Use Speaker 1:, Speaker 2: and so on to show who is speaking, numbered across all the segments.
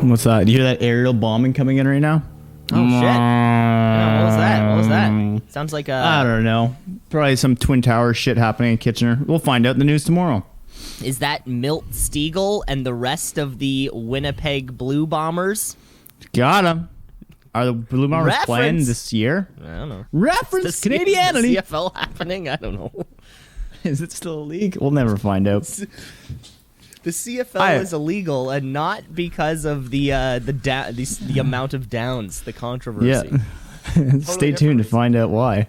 Speaker 1: What's that? Do you hear that aerial bombing coming in right now?
Speaker 2: Oh, shit. Yeah, what was that? What was that? Sounds like
Speaker 1: I don't know. Probably some Twin Tower shit happening in Kitchener. We'll find out in the news tomorrow.
Speaker 2: Is that Milt Stegall and the rest of the Winnipeg Blue Bombers?
Speaker 1: Got him. Are the Blue Bombers playing this year?
Speaker 2: I don't know.
Speaker 1: Reference Canadianity.
Speaker 2: Is the CFL happening? I don't know.
Speaker 1: Is it still a league? We'll never find out.
Speaker 2: The CFL is illegal, and not because of the amount of downs, the controversy.
Speaker 1: Yeah. Stay tuned to find out why.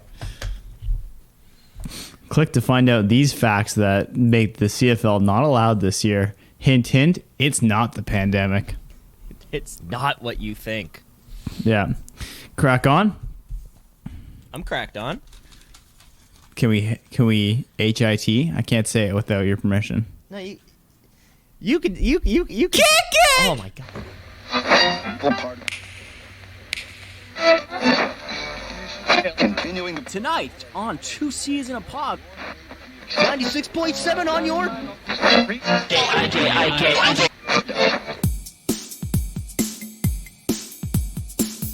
Speaker 1: Click to find out these facts that make the CFL not allowed this year. Hint, hint, it's not the pandemic.
Speaker 2: It's not what you think.
Speaker 1: Yeah. Crack on?
Speaker 2: I'm cracked on.
Speaker 1: Can we HIT? I can't say it without your permission.
Speaker 2: No, you could kick it. Oh my god.
Speaker 3: Continuing
Speaker 2: Tonight on Two C's in a Pod, 96.7 on your.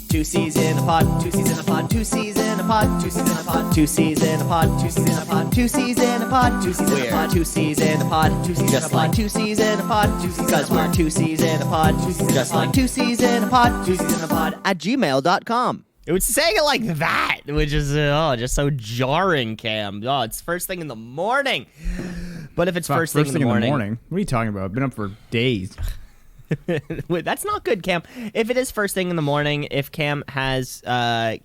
Speaker 2: Two C's in a pod, two C's in a pod, two C's in a pod, two C's in a pod, two C's in a pod, two C's in a pod, two C's in a pod, two C's in a pod, two C's in a pod, two C's just like two C's in a pod, because we're two C's in a pod, just like two C's in a pod, two C's in a pod at gmail.com. It was saying it like that, which is just so jarring, Cam. Oh, it's first thing in the morning. But if it's first thing in the morning,
Speaker 1: what are you talking about? I've been up for days.
Speaker 2: Wait, that's not good, Cam. If it is first thing in the morning, if Cam has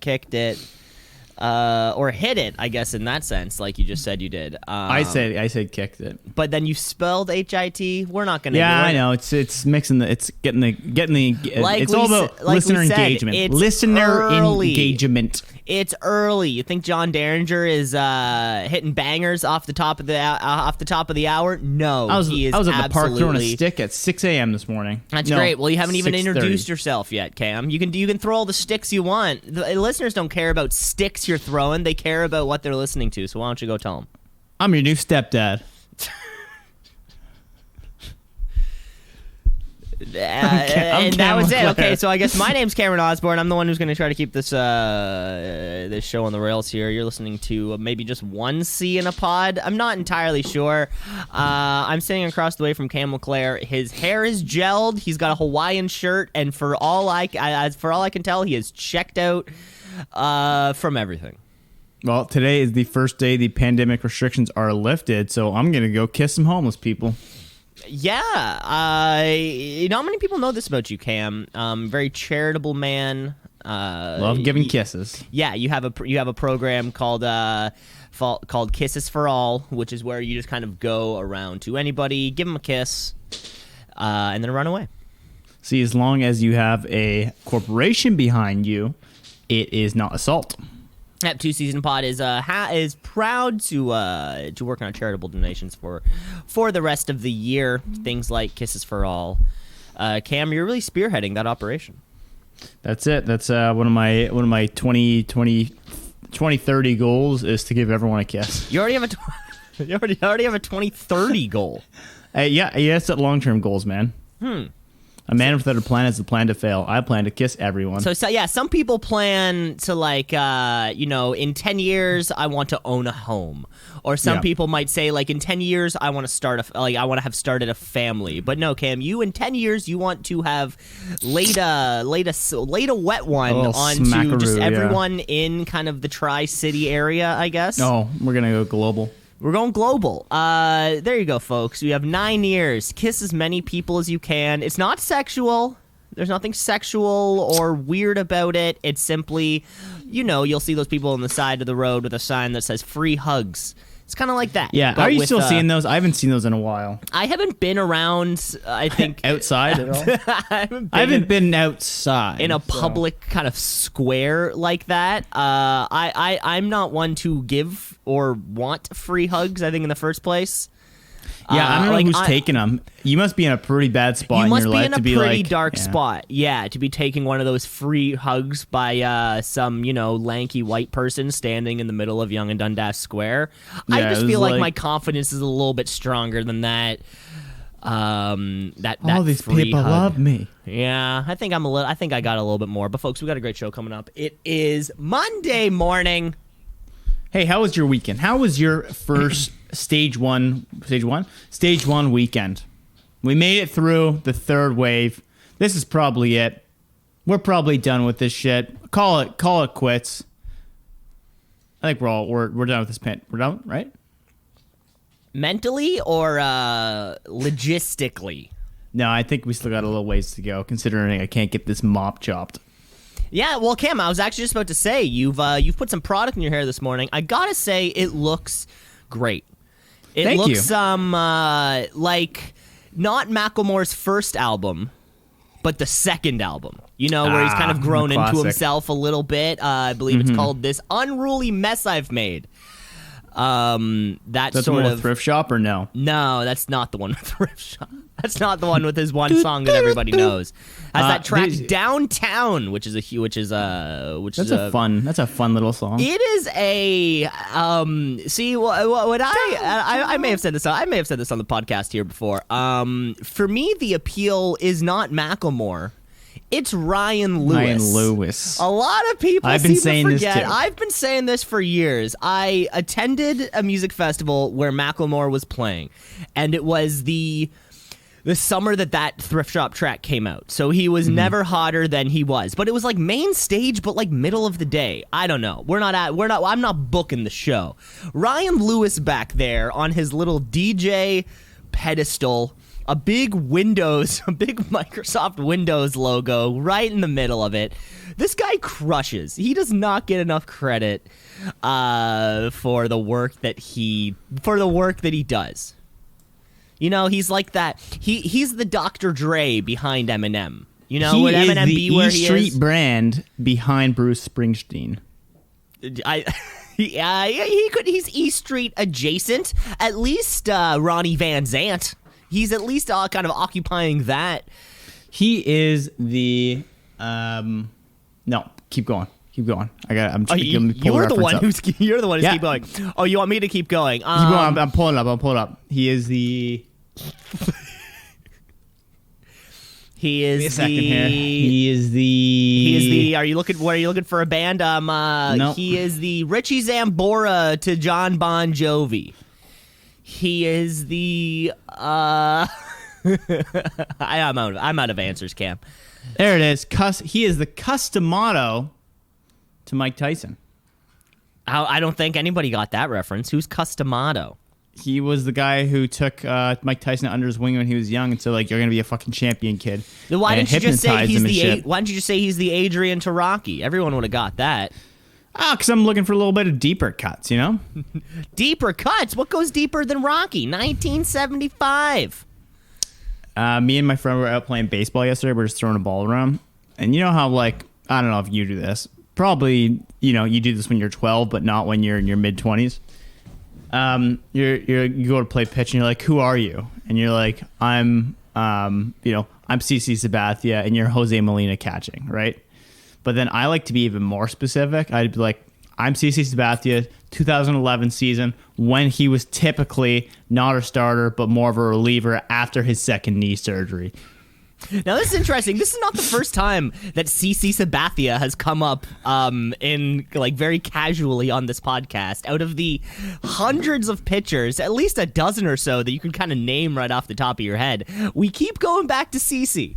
Speaker 2: kicked it or hit it, I guess in that sense, like you just said you did.
Speaker 1: I said kicked it.
Speaker 2: But then you spelled HIT. We're not gonna.
Speaker 1: Yeah, I know. It's mixing the. It's getting the. Like it's all about listener engagement. Listener engagement.
Speaker 2: It's early. You think John Derringer is hitting bangers off the top of the hour? No, he is. I
Speaker 1: was at the park throwing a stick at 6 a.m. this morning.
Speaker 2: That's great. Well, you haven't even introduced yourself yet, Cam. You can throw all the sticks you want. The listeners don't care about sticks you're throwing. They care about what they're listening to. So why don't you go tell them?
Speaker 1: I'm your new stepdad.
Speaker 2: And that was it. Okay, so I guess my name's Cameron Osborne. I'm the one who's going to try to keep this this show on the rails here. You're listening to maybe just one C in a pod. I'm not entirely sure. I'm sitting across the way from Cam LeClaire. His hair is gelled. He's got a Hawaiian shirt, and for all I can tell, he is checked out from everything.
Speaker 1: Well, today is the first day the pandemic restrictions are lifted, so I'm going to go kiss some homeless people.
Speaker 2: Yeah, not many people know this about you, Cam. Very charitable man.
Speaker 1: Love giving kisses.
Speaker 2: Yeah, you have a program called Kisses for All, which is where you just kind of go around to anybody, give them a kiss, and then run away.
Speaker 1: See, as long as you have a corporation behind you, it is not assault.
Speaker 2: That Two Season Pod is proud to work on charitable donations for the rest of the year. Things like Kisses for All. Cam, you're really spearheading that operation.
Speaker 1: That's it. That's one of my 2030 goals is to give everyone a kiss.
Speaker 2: You already have you already have a 2030 goal.
Speaker 1: Yeah, set long-term goals, man. A man without a plan is the plan to fail. I plan to kiss everyone.
Speaker 2: So yeah, some people plan to in 10 years I want to own a home, or some people might say like in 10 years I want to have started a family. But no, Cam, you in 10 years you want to have laid a wet one onto just everyone in kind of the Tri-City area, I guess.
Speaker 1: No, we're gonna go global.
Speaker 2: We're going global. There you go, folks. You have 9 years. Kiss as many people as you can. It's not sexual. There's nothing sexual or weird about it. It's simply, you'll see those people on the side of the road with a sign that says free hugs. It's kind of like that.
Speaker 1: Yeah. Are you still seeing those? I haven't seen those in a while.
Speaker 2: I haven't been around, I think.
Speaker 1: Outside at all? I haven't been outside.
Speaker 2: In a public kind of square like that. I'm not one to give or want free hugs, I think, in the first place.
Speaker 1: Yeah, I don't know who's taking them. You must be in a pretty bad spot in your life to be like...
Speaker 2: You must be in a pretty dark spot, to be taking one of those free hugs by some, lanky white person standing in the middle of Yonge and Dundas Square. I just feel like my confidence is a little bit stronger than that. That
Speaker 1: All these
Speaker 2: free
Speaker 1: people
Speaker 2: hug.
Speaker 1: love me.
Speaker 2: Yeah, I think I got a little bit more. But folks, we got a great show coming up. It is Monday morning.
Speaker 1: Hey, how was your weekend? How was your first stage one weekend? We made it through the third wave. This is probably it. We're probably done with this shit. Call it quits. I think we're done with this pit. We're done, right?
Speaker 2: Mentally or logistically?
Speaker 1: No, I think we still got a little ways to go, considering I can't get this mop chopped.
Speaker 2: Yeah, well, Cam, I was actually just about to say you've put some product in your hair this morning. I gotta say, it looks great.
Speaker 1: Thank you.
Speaker 2: Like not Macklemore's first album, but the second album. You know, where he's kind of grown into himself a little bit. I believe it's called This Unruly Mess I've Made. That's sort of
Speaker 1: Thrift Shop or no?
Speaker 2: No, that's not the one with Thrift Shop. That's not the one with his one song that everybody knows. Has that track Downtown, which is a
Speaker 1: fun little song.
Speaker 2: It is a see what I may have said this on the podcast here before. For me, the appeal is not Macklemore. It's Ryan Lewis. A lot of people
Speaker 1: I've been saying this too.
Speaker 2: I've been saying this for years. I attended a music festival where Macklemore was playing, and it was the summer that Thrift Shop track came out. So he was never hotter than he was. But it was like main stage, but like middle of the day. I don't know. I'm not booking the show. Ryan Lewis back there on his little DJ pedestal, a big Microsoft Windows logo right in the middle of it. This guy crushes. He does not get enough credit for the work that he does. You know, he's like that. He's the Dr. Dre behind Eminem. You know, would Eminem be where he is?
Speaker 1: He is the E Street brand behind Bruce Springsteen.
Speaker 2: He's E Street adjacent. At least Ronnie Van Zant. He's at least kind of occupying that.
Speaker 1: He is the no. Keep going. I'm
Speaker 2: you're the one who's keep going. Oh, you want me to keep going?
Speaker 1: I'm pulling up. He is the.
Speaker 2: He is
Speaker 1: a second here. He is the.
Speaker 2: Are you looking for a band?
Speaker 1: No.
Speaker 2: He is the Richie Zambora to John Bon Jovi. He is the. I'm out of answers, Cam.
Speaker 1: There it is. He is the Customato to Mike Tyson.
Speaker 2: I don't think anybody got that reference. Who's Customato?
Speaker 1: He was the guy who took Mike Tyson under his wing when he was young and said, like, you're going to be a fucking champion, kid.
Speaker 2: Then why didn't you just say he's the Adrian to Rocky? Everyone would have got that.
Speaker 1: Because I'm looking for a little bit of deeper cuts, you know?
Speaker 2: Deeper cuts? What goes deeper than Rocky? 1975.
Speaker 1: Me and my friend were out playing baseball yesterday. We're just throwing a ball around. And you know how, like, I don't know if you do this. Probably, you know, you do this when you're 12, but not when you're in your mid-20s. You go to play pitch, and you're like, who are you? And you're like, I'm CC Sabathia, and you're Jose Molina catching, right? But then I like to be even more specific. I'd be like, I'm CC Sabathia, 2011 season, when he was typically not a starter, but more of a reliever after his second knee surgery.
Speaker 2: Now, this is interesting. This is not the first time that CC Sabathia has come up in like very casually on this podcast. Out of the hundreds of pitchers, at least a dozen or so that you can kind of name right off the top of your head, we keep going back to CC.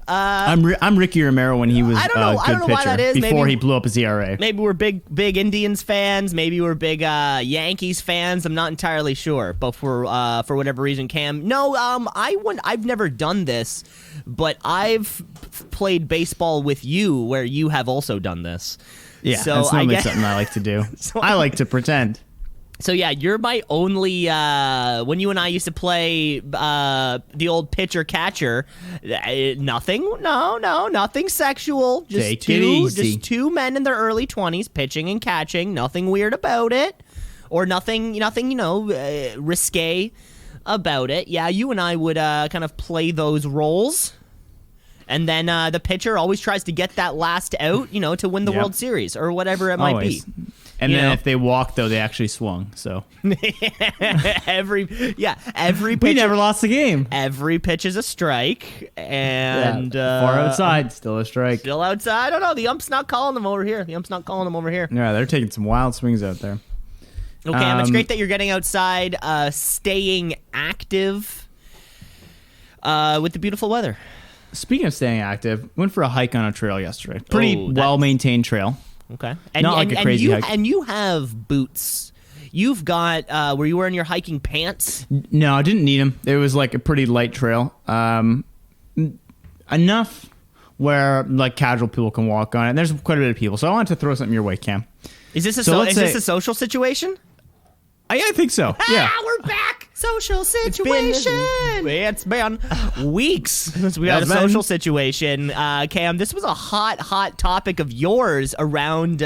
Speaker 1: I'm Ricky Romero when he was
Speaker 2: I don't know
Speaker 1: pitcher
Speaker 2: why that is.
Speaker 1: before he blew up his ERA.
Speaker 2: Maybe we're big Indians fans. Maybe we're big Yankees fans. I'm not entirely sure. But for whatever reason, Cam, no, I've never done this, but I've played baseball with you where you have also done this.
Speaker 1: Yeah,
Speaker 2: so
Speaker 1: that's normally something I like to do. I like to pretend.
Speaker 2: So yeah, you're my only. When you and I used to play the old pitcher catcher, nothing sexual.
Speaker 1: Take it easy.
Speaker 2: Just two men in their early 20s pitching and catching. Nothing weird about it, or nothing risque about it. Yeah, you and I would kind of play those roles. And then the pitcher always tries to get that last out, to win the World Series or whatever it might be.
Speaker 1: And
Speaker 2: you
Speaker 1: then
Speaker 2: know?
Speaker 1: if they walked, though, they actually swung. So
Speaker 2: every
Speaker 1: we
Speaker 2: pitch,
Speaker 1: never lost the game.
Speaker 2: every pitch is a strike, and
Speaker 1: Far outside, still a strike.
Speaker 2: still outside. I don't know. The ump's not calling them over here.
Speaker 1: Yeah, they're taking some wild swings out there.
Speaker 2: Okay, it's great that you're getting outside, staying active with the beautiful weather.
Speaker 1: Speaking of staying active, went for a hike on a trail yesterday. Pretty
Speaker 2: Oh,
Speaker 1: well-maintained trail.
Speaker 2: Okay,
Speaker 1: Not like a crazy hike.
Speaker 2: And you have boots. You've got were you wearing your hiking pants?
Speaker 1: No, I didn't need them. It was like a pretty light trail. Enough where like casual people can walk on it. And there's quite a bit of people. So I wanted to throw something your way, Cam.
Speaker 2: Is this a
Speaker 1: let's
Speaker 2: this
Speaker 1: say-
Speaker 2: a social situation?
Speaker 1: I think so. Yeah.
Speaker 2: We're back. Social situation. It's been weeks since we had a
Speaker 1: That's been-
Speaker 2: social situation. Cam, this was a hot topic of yours around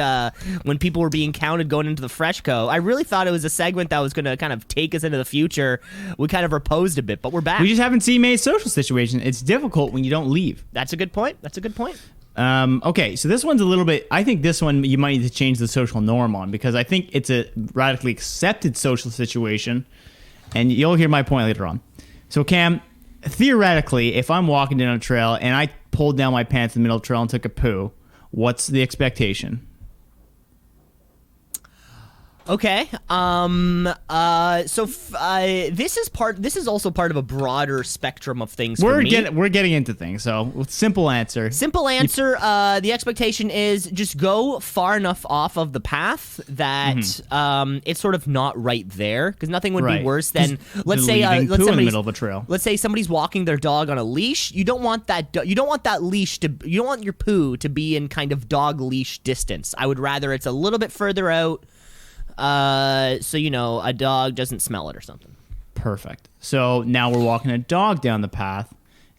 Speaker 2: when people were being counted going into the Freshco. I really thought it was a segment that was going to kind of take us into the future. We kind of reposed a bit, but we're back.
Speaker 1: We just haven't seen May's social situation. It's difficult when you don't leave.
Speaker 2: That's a good point.
Speaker 1: Okay, so this one's a little bit. I think this one you might need to change the social norm on because I think it's a radically accepted social situation, and you'll hear my point later on. So, Cam, theoretically, if I'm walking down a trail and I pulled down my pants in the middle of the trail and took a poo, what's the expectation?
Speaker 2: Okay. This is also part of a broader spectrum of things.
Speaker 1: We're
Speaker 2: for me.
Speaker 1: we're getting into things. So, simple answer.
Speaker 2: Simple answer. The expectation is just go far enough off of the path that it's sort of not right there, because nothing would be worse than let's say
Speaker 1: leaving
Speaker 2: let's
Speaker 1: poo in the
Speaker 2: somebody's-
Speaker 1: middle of a trail.
Speaker 2: Let's say somebody's walking their dog on a leash. You don't want that. You don't want that leash to. You don't want your poo to be in kind of dog leash distance. I would rather it's a little bit further out. So a dog doesn't smell it or something.
Speaker 1: Perfect. So now we're walking a dog down the path,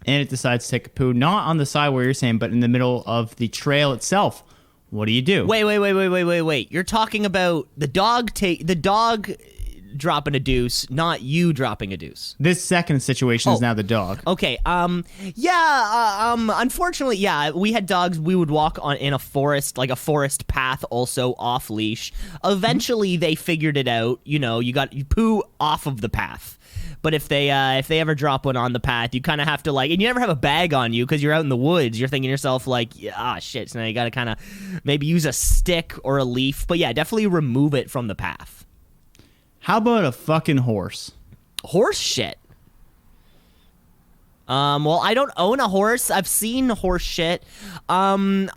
Speaker 1: and it decides to take a poo, not on the side where you're saying, but in the middle of the trail itself. What do you do?
Speaker 2: Wait. You're talking about the dog dropping a deuce, not you dropping a deuce.
Speaker 1: This second situation is now the dog.
Speaker 2: Okay. Unfortunately, we had dogs. We would walk in a forest, like a forest path, also off leash. Eventually, they figured it out. You poo off of the path. But if they ever drop one on the path, you kind of have to and you never have a bag on you because you're out in the woods. You're thinking to yourself shit. So now you got to kind of maybe use a stick or a leaf. But yeah, definitely remove it from the path.
Speaker 1: How about a fucking horse?
Speaker 2: Horse shit. Well, I don't own a horse. I've seen horse shit. I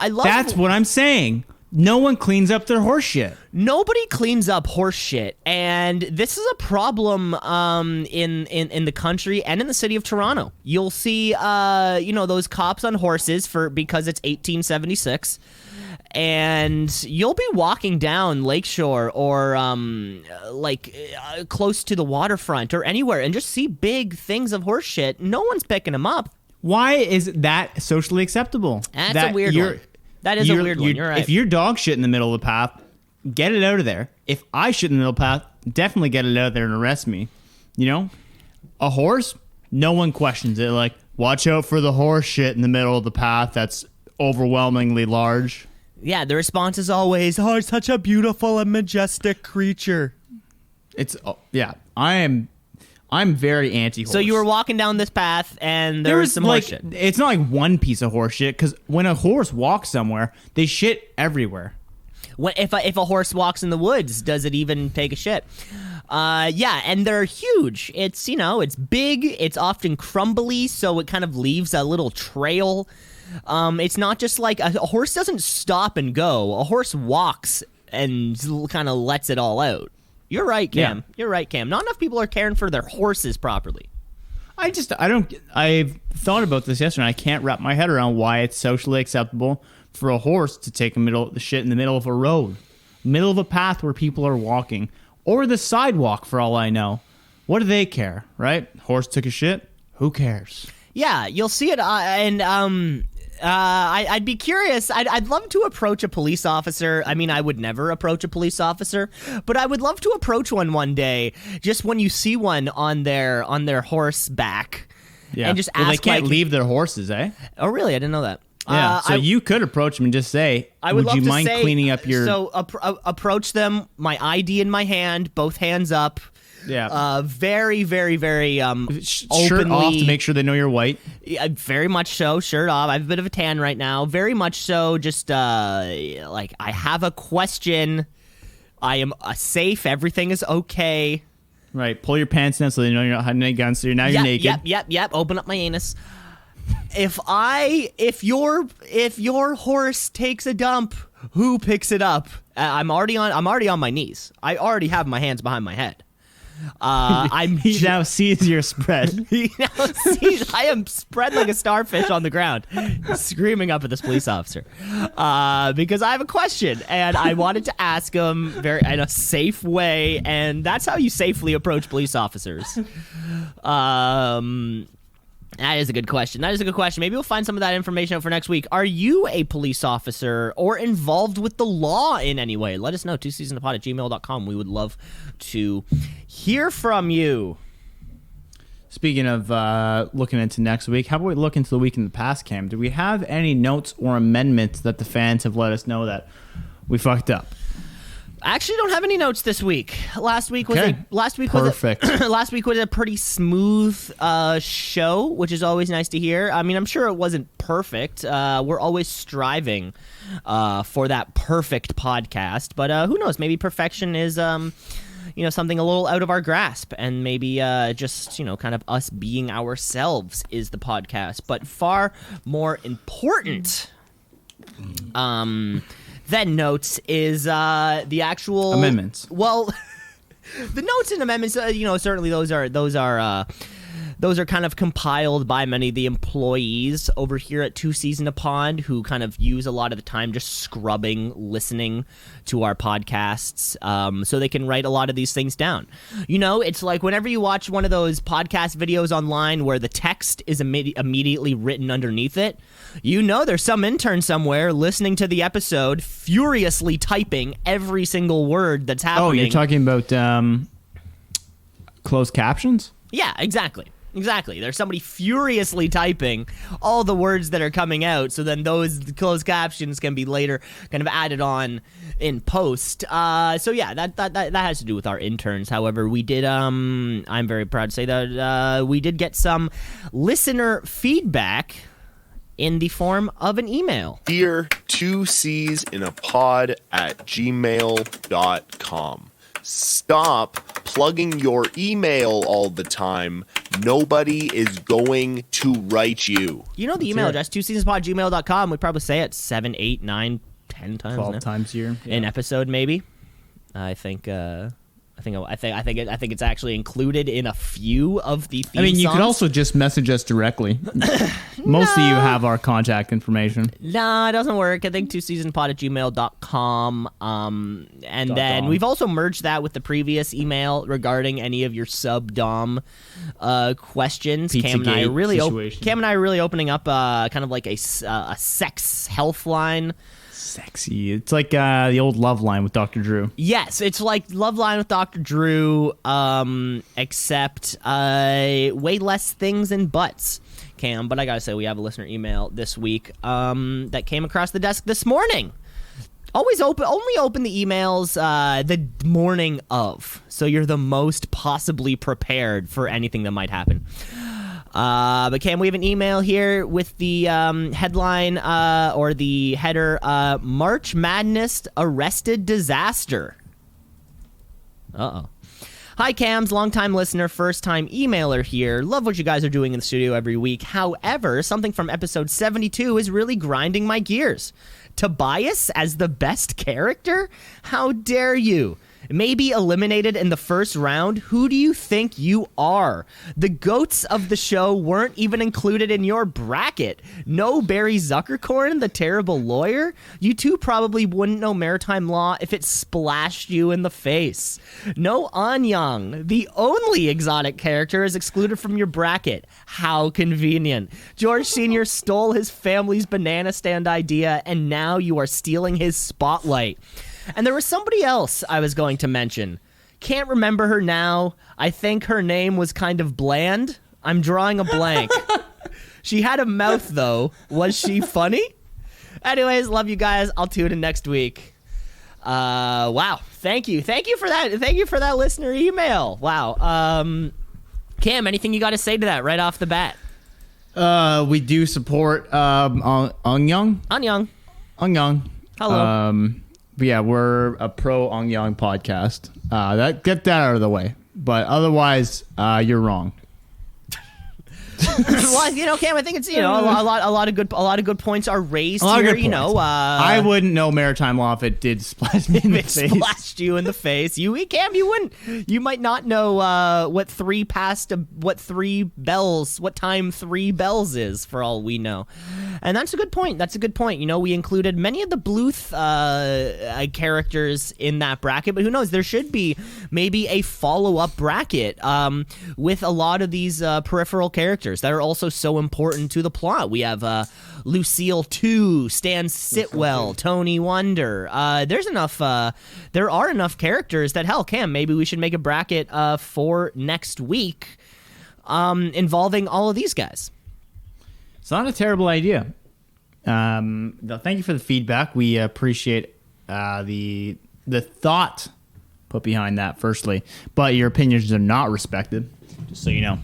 Speaker 2: love.
Speaker 1: That's what I'm saying. No one cleans up their horse shit.
Speaker 2: Nobody cleans up horse shit, and this is a problem in the country and in the city of Toronto. You'll see those cops on horses because it's 1876. And you'll be walking down Lakeshore or close to the waterfront or anywhere and just see big things of horse shit. No one's picking them up.
Speaker 1: Why is that socially acceptable?
Speaker 2: That's a weird one. That is a weird one. You're right.
Speaker 1: If your dog shit in the middle of the path, get it out of there. If I shit in the middle of the path, definitely get it out of there and arrest me. A horse, no one questions it. Like, watch out for the horse shit in the middle of the path that's overwhelmingly large.
Speaker 2: Yeah, the response is always, "Oh, it's such a beautiful and majestic creature."
Speaker 1: I'm very anti-horse.
Speaker 2: So you were walking down this path, and there was some horse shit.
Speaker 1: It's not like one piece of horse shit, because when a horse walks somewhere, they shit everywhere.
Speaker 2: If a horse walks in the woods, does it even take a shit? Yeah, and they're huge. It's it's big. It's often crumbly, so it kind of leaves a little trail. It's not just like a horse doesn't stop and go. A horse walks and kind of lets it all out. You're right, Cam.
Speaker 1: Yeah.
Speaker 2: You're right, Cam. Not enough people are caring for their horses properly.
Speaker 1: I've thought about this yesterday, and I can't wrap my head around why it's socially acceptable for a horse to take the shit in the middle of a road, middle of a path where people are walking, or the sidewalk for all I know. What do they care, right? Horse took a shit. Who cares?
Speaker 2: Yeah, you'll see it, I'd be curious. I'd love to approach a police officer. I mean, I would never approach a police officer, but I would love to approach one day. Just when you see one on their horse back, and just ask.
Speaker 1: They can't leave their horses, eh?
Speaker 2: Oh, really? I didn't know that.
Speaker 1: Yeah, so you could approach them and just say,
Speaker 2: I would
Speaker 1: would you
Speaker 2: love to
Speaker 1: mind
Speaker 2: say,
Speaker 1: cleaning up your...
Speaker 2: So approach them, my ID in my hand, both hands up.
Speaker 1: Yeah.
Speaker 2: Very, very, very
Speaker 1: shirt
Speaker 2: openly,
Speaker 1: off to make sure they know you're white.
Speaker 2: Very much so. Shirt off. I have a bit of a tan right now. Very much so. Just like, I have a question. I am safe. Everything is okay.
Speaker 1: Right. Pull your pants down so they know you're not hiding any guns. So you're naked.
Speaker 2: Yep. Open up my anus. If your horse takes a dump, who picks it up? I'm already on my knees. I already have my hands behind my head.
Speaker 1: He now sees your spread.
Speaker 2: I am spread like a starfish on the ground, screaming up at this police officer because I have a question and I wanted to ask him in a safe way, and that's how you safely approach police officers. That is a good question. Maybe we'll find some of that information out for next week. Are you a police officer or involved with the law in any way? Let us know. twoceesinapod@gmail.com. We would love to hear from you.
Speaker 1: Speaking of looking into next week, how about we look into the week in the past, Cam? Do we have any notes or amendments that the fans have let us know that we fucked up?
Speaker 2: I actually don't have any notes this week. Last week was
Speaker 1: perfect.
Speaker 2: Last week was a pretty smooth show, which is always nice to hear. I mean, I'm sure it wasn't perfect. We're always striving for that perfect podcast, but who knows? Maybe perfection is something a little out of our grasp, and maybe just kind of us being ourselves is the podcast. But far more important, then notes is the actual
Speaker 1: amendments.
Speaker 2: Well, the notes and amendments, certainly those are kind of compiled by many of the employees over here at Two Seas in a Pond, who kind of use a lot of the time just scrubbing, listening to our podcasts, so they can write a lot of these things down. It's like whenever you watch one of those podcast videos online where the text is immediately written underneath it, there's some intern somewhere listening to the episode, furiously typing every single word that's happening.
Speaker 1: Oh, you're talking about closed captions?
Speaker 2: Yeah, exactly. There's somebody furiously typing all the words that are coming out, so then those closed captions can be later kind of added on in post. So yeah, that has to do with our interns. However, we did, I'm very proud to say that we did get some listener feedback in the form of an email.
Speaker 3: Dear twoceesinapod@gmail.com. Stop plugging your email all the time. Nobody is going to write you.
Speaker 2: The email address, twoceesinapod@gmail.com. We probably say it 7, 8, 9, 10 times.
Speaker 1: 12 times a year. Yeah.
Speaker 2: An episode, maybe. I think it's actually included in a few of the theme
Speaker 1: you
Speaker 2: songs.
Speaker 1: could also just message us directly. Most of you have our contact information.
Speaker 2: No, it doesn't work. I think twoceasonpod@gmail.com. And then
Speaker 1: .com.
Speaker 2: we've also merged that with the previous email regarding any of your sub-dom questions. Cam and I are really opening up kind of like a sex health line.
Speaker 1: Sexy. It's like the old Love Line with Dr. Drew.
Speaker 2: Yes, it's like Love Line with Dr. Drew, except way less things and butts, Cam. But I gotta say, we have a listener email this week that came across the desk this morning. Only open the emails the morning of, so you're the most possibly prepared for anything that might happen. But Cam, we have an email here with the headline or the header, March Madness Arrested Disaster. Uh-oh. Hi, Cams, longtime listener, first-time emailer here. Love what you guys are doing in the studio every week. However, something from episode 72 is really grinding my gears. Tobias as the best character? How dare you? Maybe eliminated in the first round? Who do you think you are? The goats of the show weren't even included in your bracket. No Barry Zuckerkorn, the terrible lawyer? You two probably wouldn't know maritime law if it splashed you in the face. No Anyang, the only exotic character, is excluded from your bracket. How convenient. George Sr. stole his family's banana stand idea, and now you are stealing his spotlight. And there was somebody else I was going to mention. Can't remember her now. I think her name was kind of bland. I'm drawing a blank. She had a mouth, though. Was she funny? Anyways, love you guys. I'll tune in next week. Wow. Thank you for that. Thank you for that listener email. Wow. Cam, anything you got to say to that right off the bat?
Speaker 1: We do support Ongyang.
Speaker 2: Anyang. Hello.
Speaker 1: Yeah, we're a pro Ongyang podcast. Get that out of the way. But otherwise, you're wrong.
Speaker 2: Well, Cam, I think it's a lot of good points are raised here.
Speaker 1: I wouldn't know maritime law if it did splash me in the face.
Speaker 2: Splashed you in the face. Cam, you wouldn't. You might not know what time 3 bells is, for all we know. And that's a good point. We included many of the Bluth characters in that bracket, but who knows? There should be maybe a follow-up bracket with a lot of these peripheral characters that are also so important to the plot. We have Lucille 2, Stan Sitwell, Tony Wonder. There are enough characters that, hell, Cam, maybe we should make a bracket for next week involving all of these guys.
Speaker 1: It's not a terrible idea. Thank you for the feedback. We appreciate the thought put behind that, firstly. But your opinions are not respected, just so you know.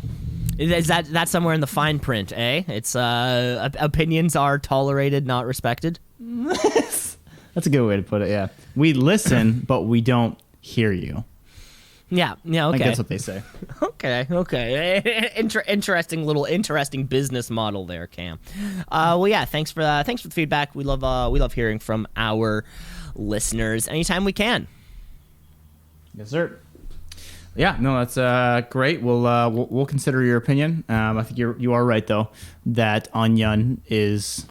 Speaker 2: Is that somewhere in the fine print, eh? It's opinions are tolerated, not respected.
Speaker 1: That's a good way to put it, yeah. We listen, but we don't hear you.
Speaker 2: Yeah, okay.
Speaker 1: I think that's what they say.
Speaker 2: Okay. Interesting business model there, Cam. Well, yeah, thanks for the feedback. We love hearing from our listeners anytime we can.
Speaker 1: Yes, sir. Yeah, no, that's great. We'll consider your opinion. I think you are right though that Anyang is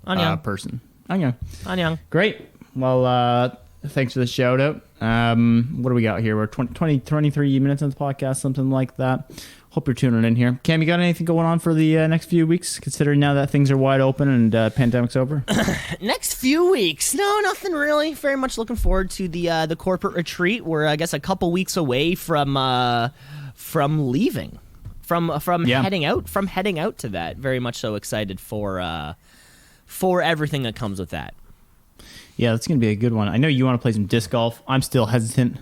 Speaker 1: a person. Anyang. Great. Well, thanks for the shout out. What do we got here? We're 23 minutes into the podcast, something like that. Hope you're tuning in here. Cam, you got anything going on for the next few weeks, considering now that things are wide open and pandemic's over?
Speaker 2: Next few weeks? No, nothing really. Very much looking forward to the corporate retreat. We're, I guess, a couple weeks away from leaving, from heading out to that. Very much so excited for everything that comes with that.
Speaker 1: Yeah, that's going to be a good one. I know you want to play some disc golf. I'm still hesitant.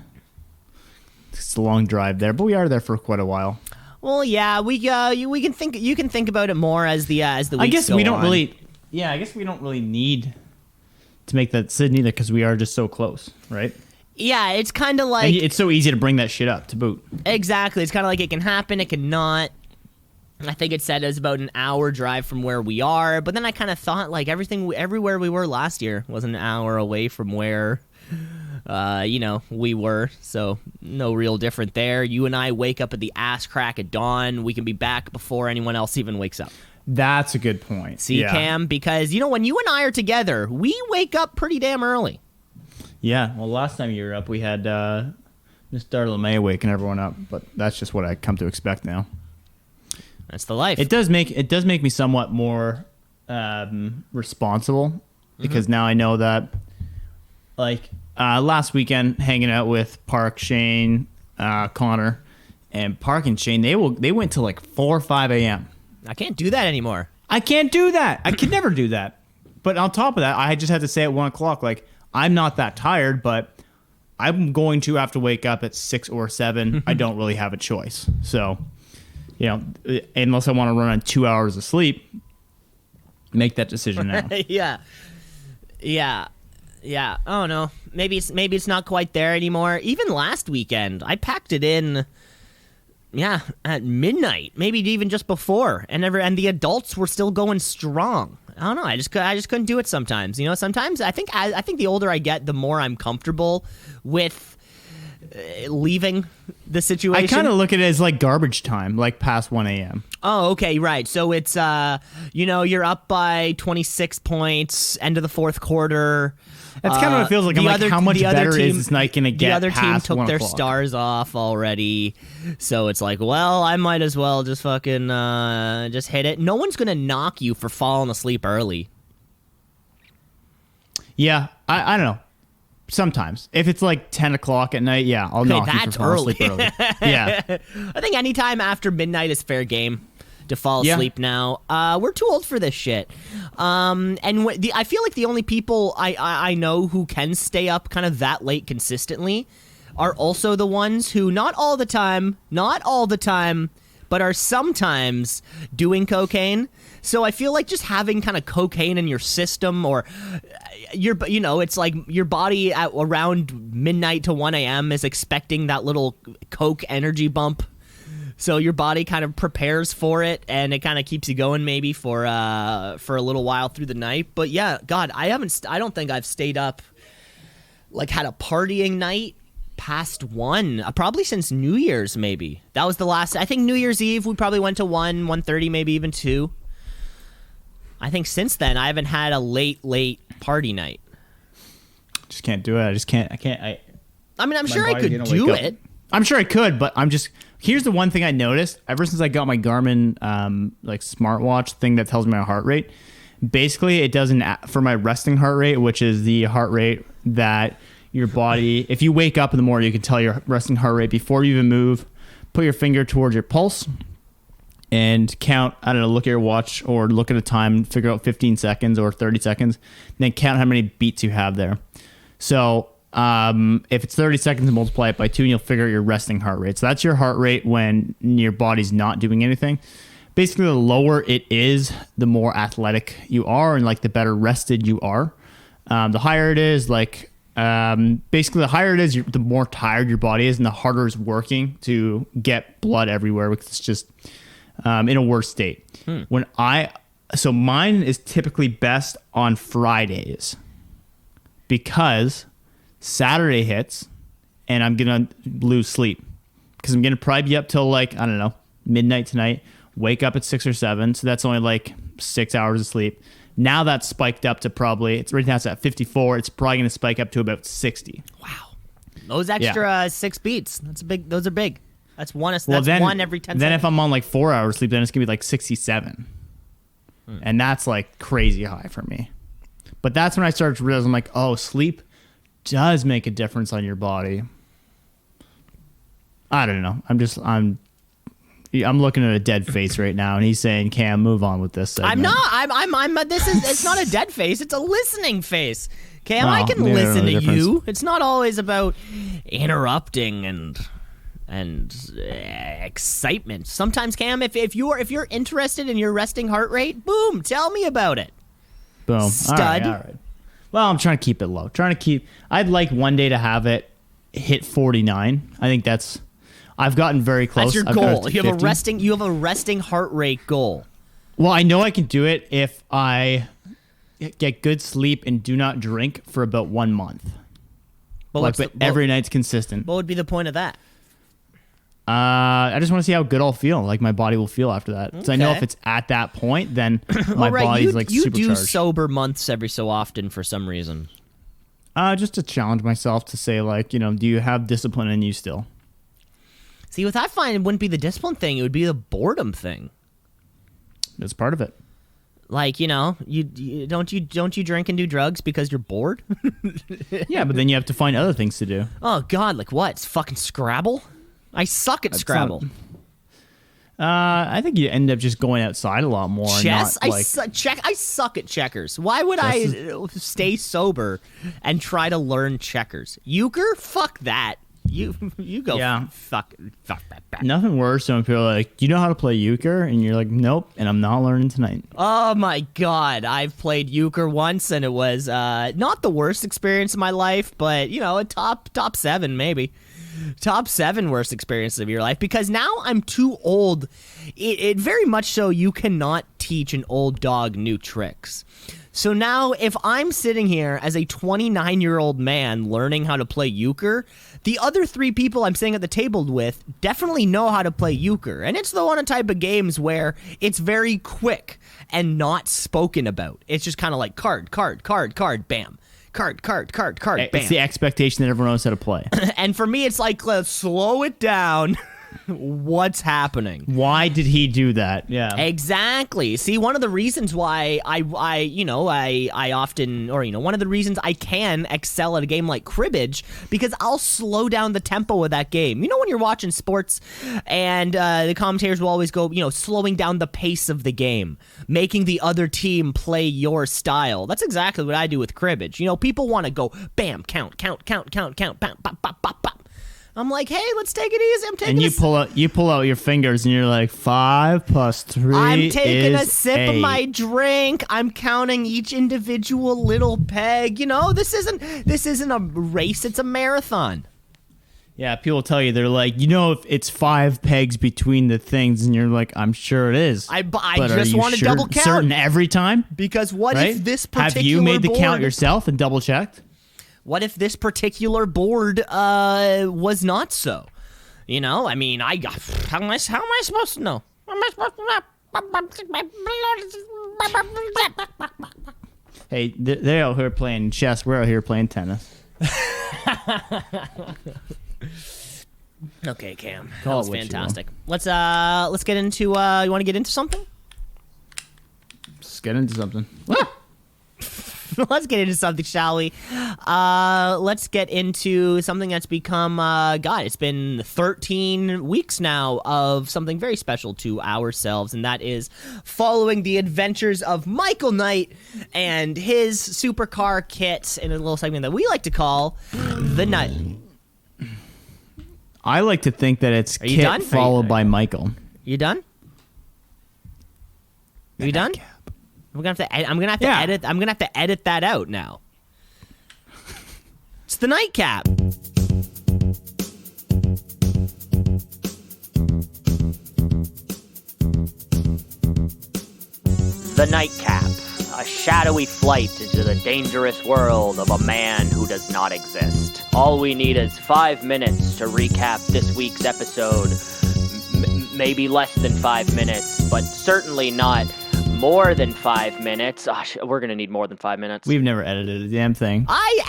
Speaker 1: It's a long drive there, but we are there for quite a while.
Speaker 2: Well, yeah, you can think about it more as the weeks
Speaker 1: I guess
Speaker 2: go
Speaker 1: we don't
Speaker 2: on.
Speaker 1: really. Yeah, I guess we don't really need to make that decision either because we are just so close, right?
Speaker 2: Yeah, it's kind of like
Speaker 1: and it's so easy to bring that shit up to boot.
Speaker 2: Exactly, it's kind of like it can happen, it can not. I think it said it was about an hour drive from where we are, but then I kind of thought like everywhere we were last year was an hour away from where we were, so no real different there. You and I wake up at the ass crack at dawn. We can be back before anyone else even wakes up.
Speaker 1: That's a good point.
Speaker 2: See, yeah. Cam, because when you and I are together, we wake up pretty damn early.
Speaker 1: Yeah, well, last time you were up, we had Miss Darla May waking everyone up, but that's just what I come to expect now.
Speaker 2: That's the life.
Speaker 1: It does make me somewhat more responsible because now I know that, like last weekend, hanging out with Park, Shane, Connor, and Park and Shane, they went till like 4 or 5 a.m.
Speaker 2: I can't do that anymore.
Speaker 1: I can't do that. I could never do that. But on top of that, I just had to say at 1 o'clock, like, I'm not that tired, but I'm going to have to wake up at 6 or 7. I don't really have a choice. So, unless I want to run on 2 hours of sleep, make that decision now.
Speaker 2: Yeah. Oh no, maybe it's not quite there anymore. Even last weekend, I packed it in. Yeah, at midnight, maybe even just before, and the adults were still going strong. I don't know. I just couldn't do it sometimes. Sometimes I think the older I get, the more I'm comfortable with leaving the situation.
Speaker 1: I kind of look at it as like garbage time, like past 1 a.m.
Speaker 2: Oh, okay, right. So it's you're up by 26 points, end of the fourth quarter.
Speaker 1: That's kind of what it feels like. I'm like, how much better is this night going to get?
Speaker 2: The other team
Speaker 1: past
Speaker 2: took
Speaker 1: 1
Speaker 2: their
Speaker 1: o'clock?
Speaker 2: stars off already, so it's like, well, I might as well just fucking just hit it. No one's gonna knock you for falling asleep early.
Speaker 1: Yeah, I don't know. Sometimes, if it's like 10 o'clock at night, I'll knock you for falling asleep early. Yeah,
Speaker 2: I think anytime after midnight is fair game. to fall asleep now. We're too old for this shit. I feel like the only people I know who can stay up kind of that late consistently are also the ones who not all the time, but are sometimes doing cocaine. So I feel like just having kind of cocaine in your system, or it's like your body at around midnight to 1 a.m. is expecting that little coke energy bump. So your body kind of prepares for it, and it kind of keeps you going maybe for a little while through the night. But yeah, God, I don't think I've stayed up, like had a partying night past 1, probably since New Year's maybe. That was the last, I think New Year's Eve we probably went to 1:30, maybe even 2. I think since then I haven't had a late party night.
Speaker 1: Just can't do it.
Speaker 2: I mean, I'm sure I could do it.
Speaker 1: I'm sure I could, but here's the one thing I noticed ever since I got my Garmin like smartwatch thing that tells me my heart rate. Basically, it doesn't for my resting heart rate, which is the heart rate that your body, if you wake up in the morning, you can tell your resting heart rate before you even move. Put your finger towards your pulse and count, I don't know, look at your watch or look at a time, figure out 15 seconds or 30 seconds, and then count how many beats you have there. So if it's 30 seconds, multiply it by 2 and you'll figure out your resting heart rate. So that's your heart rate when your body's not doing anything. Basically, the lower it is, the more athletic you are and like the better rested you are. The higher it is, basically the higher it is, the more tired your body is and the harder it's working to get blood everywhere because it's just in a worse state. So mine is typically best on Fridays because Saturday hits and I'm going to lose sleep because I'm going to probably be up till like, I don't know, midnight tonight, wake up at 6 or 7. So that's only like 6 hours of sleep. Now that's spiked up to probably, it's right now it's at 54. It's probably going to spike up to about 60.
Speaker 2: Wow. Those extra 6 beats, those are big. That's one every 10 seconds.
Speaker 1: Then if I'm on like 4 hours sleep, then it's going to be like 67. And that's like crazy high for me. But that's when I started to realize, I'm like, oh, sleep does make a difference on your body. I don't know. I'm looking at a dead face right now, and he's saying, "Cam, move on with this segment."
Speaker 2: I'm not. It's not a dead face. It's a listening face. Cam, I can listen to you. It's not always about interrupting and excitement. Sometimes, Cam, if you're interested in your resting heart rate, boom, tell me about it.
Speaker 1: Boom,
Speaker 2: stud.
Speaker 1: All right. Well, I'm trying to keep it low. I'd like one day to have it hit 49. I think I've gotten very close.
Speaker 2: That's your goal. You have a resting heart rate goal.
Speaker 1: Well, I know I can do it if I get good sleep and do not drink for about 1 month. But every night's consistent.
Speaker 2: What would be the point of that?
Speaker 1: I just want to see how good I'll feel. Like my body will feel after that. So I know if it's at that point, then my body's like supercharged.
Speaker 2: You do sober months every so often for some reason.
Speaker 1: Just to challenge myself to say, like, do you have discipline in you still?
Speaker 2: See, what I find, it wouldn't be the discipline thing. It would be the boredom thing.
Speaker 1: That's part of it.
Speaker 2: Like, you don't you drink and do drugs because you're bored?
Speaker 1: Yeah, but then you have to find other things to do.
Speaker 2: Oh God, like what? It's fucking Scrabble? I suck at Scrabble.
Speaker 1: I think you end up just going outside a lot more.
Speaker 2: Chess? I suck at checkers. Why would I stay sober and try to learn checkers? Euchre? Fuck that. You go.
Speaker 1: Yeah.
Speaker 2: Fuck that.
Speaker 1: Nothing worse than when people are like, "You know how to play euchre?" And you're like, "Nope," and I'm not learning tonight.
Speaker 2: Oh my God, I've played euchre once, and it was not the worst experience of my life, but a top 7 maybe. Top 7 worst experiences of your life, because now I'm too old. It very much so you cannot teach an old dog new tricks. So now if I'm sitting here as a 29-year-old man learning how to play euchre, the other 3 people I'm sitting at the table with definitely know how to play euchre. And it's the one type of games where it's very quick and not spoken about. It's just kind of like card, bam. Card, bam.
Speaker 1: It's the expectation that everyone knows how to play.
Speaker 2: And for me, it's like, let's slow it down. What's happening?
Speaker 1: Why did he do that? Yeah.
Speaker 2: Exactly. See, one of the reasons why I often, or one of the reasons I can excel at a game like cribbage, because I'll slow down the tempo of that game. When you're watching sports and the commentators will always go, slowing down the pace of the game, making the other team play your style. That's exactly what I do with cribbage. People want to go, bam, count, bam, bop, bop, bop, bop. I'm like, hey, let's take it easy. I'm taking.
Speaker 1: And you pull out your fingers, and you're like, 5 + 3.
Speaker 2: I'm taking a
Speaker 1: is
Speaker 2: sip
Speaker 1: 8.
Speaker 2: of my drink. I'm counting each individual little peg. This isn't a race. It's a marathon.
Speaker 1: Yeah, people tell you, they're like, if it's 5 pegs between the things, and you're like, I'm sure it is.
Speaker 2: I
Speaker 1: but
Speaker 2: just want to double count.
Speaker 1: Certain every time?
Speaker 2: Because what
Speaker 1: right?
Speaker 2: if this particular
Speaker 1: Have you made the
Speaker 2: board,
Speaker 1: count yourself and double checked?
Speaker 2: What if this particular board was not so? I mean, how am I supposed to know? How am I supposed to know?
Speaker 1: Hey, they're out here playing chess. We're out here playing tennis.
Speaker 2: Okay, Cam. That
Speaker 1: Call
Speaker 2: was
Speaker 1: it what you
Speaker 2: fantastic. Let's get into. You want to get into something?
Speaker 1: Let's get into something.
Speaker 2: Let's get into something, shall we? Let's get into something that's become, it's been 13 weeks now of something very special to ourselves, and that is following the adventures of Michael Knight and his supercar kit in a little segment that we like to call The Nut.
Speaker 1: I like to think that it's Kit
Speaker 2: done?
Speaker 1: followed by Michael.
Speaker 2: You done? You done? I'm gonna have to edit. I'm gonna have to edit that out now. It's the nightcap.
Speaker 4: The Nightcap, a shadowy flight into the dangerous world of a man who does not exist. All we need is 5 minutes to recap this week's episode. Maybe less than 5 minutes, but certainly not more than 5 minutes. We're gonna need more than 5 minutes.
Speaker 1: We've never edited a damn thing.
Speaker 2: I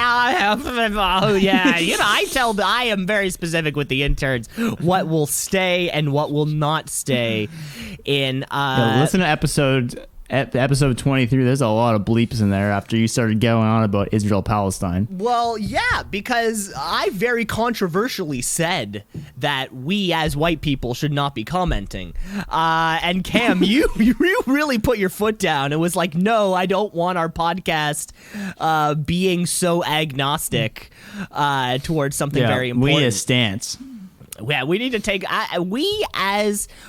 Speaker 2: am very specific with the interns what will stay and what will not stay in
Speaker 1: Listen to episode 23. There's a lot of bleeps in there after you started going on about Israel-Palestine.
Speaker 2: Well, yeah, because I very controversially said that we as white people should not be commenting. And Cam, you really put your foot down. It was like, no, I don't want our podcast being so agnostic towards something very important.
Speaker 1: We need a stance.
Speaker 2: Yeah, we need to take we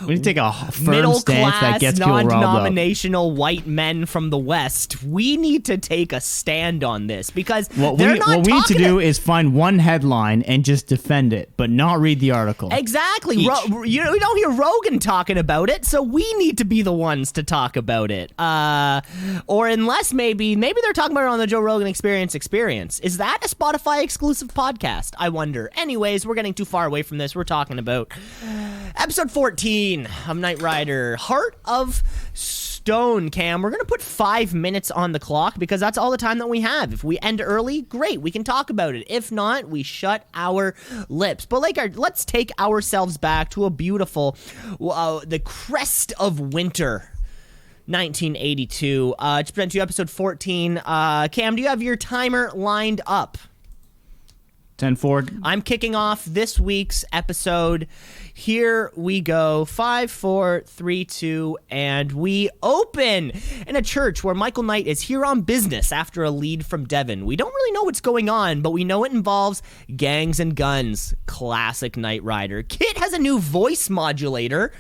Speaker 2: need
Speaker 1: to take a firm
Speaker 2: middle
Speaker 1: stance
Speaker 2: class,
Speaker 1: that gets people riled up.
Speaker 2: non-denominational white men from the West. We need to take a stand on this because
Speaker 1: what we need to do is find one headline and just defend it, but not read the article.
Speaker 2: Exactly. We don't hear Rogan talking about it, so we need to be the ones to talk about it. Or unless maybe they're talking about it on the Joe Rogan Experience. Is that a Spotify exclusive podcast? I wonder. Anyways, we're getting too far away from this. We're talking about episode 14 of Knight Rider, Heart of Stone. Cam, we're going to put 5 minutes on the clock because that's all the time that we have. If we end early, great, we can talk about it. If not, we shut our lips. But let's take ourselves back to a beautiful, the crest of winter, 1982. It's been to episode 14. Cam, do you have your timer lined up?
Speaker 1: 10-4.
Speaker 2: I'm kicking off this week's episode. Here we go. 5, 4, 3, 2, and we open in a church where Michael Knight is here on business after a lead from Devon. We don't really know what's going on, but we know it involves gangs and guns. Classic Knight Rider. Kit has a new voice modulator.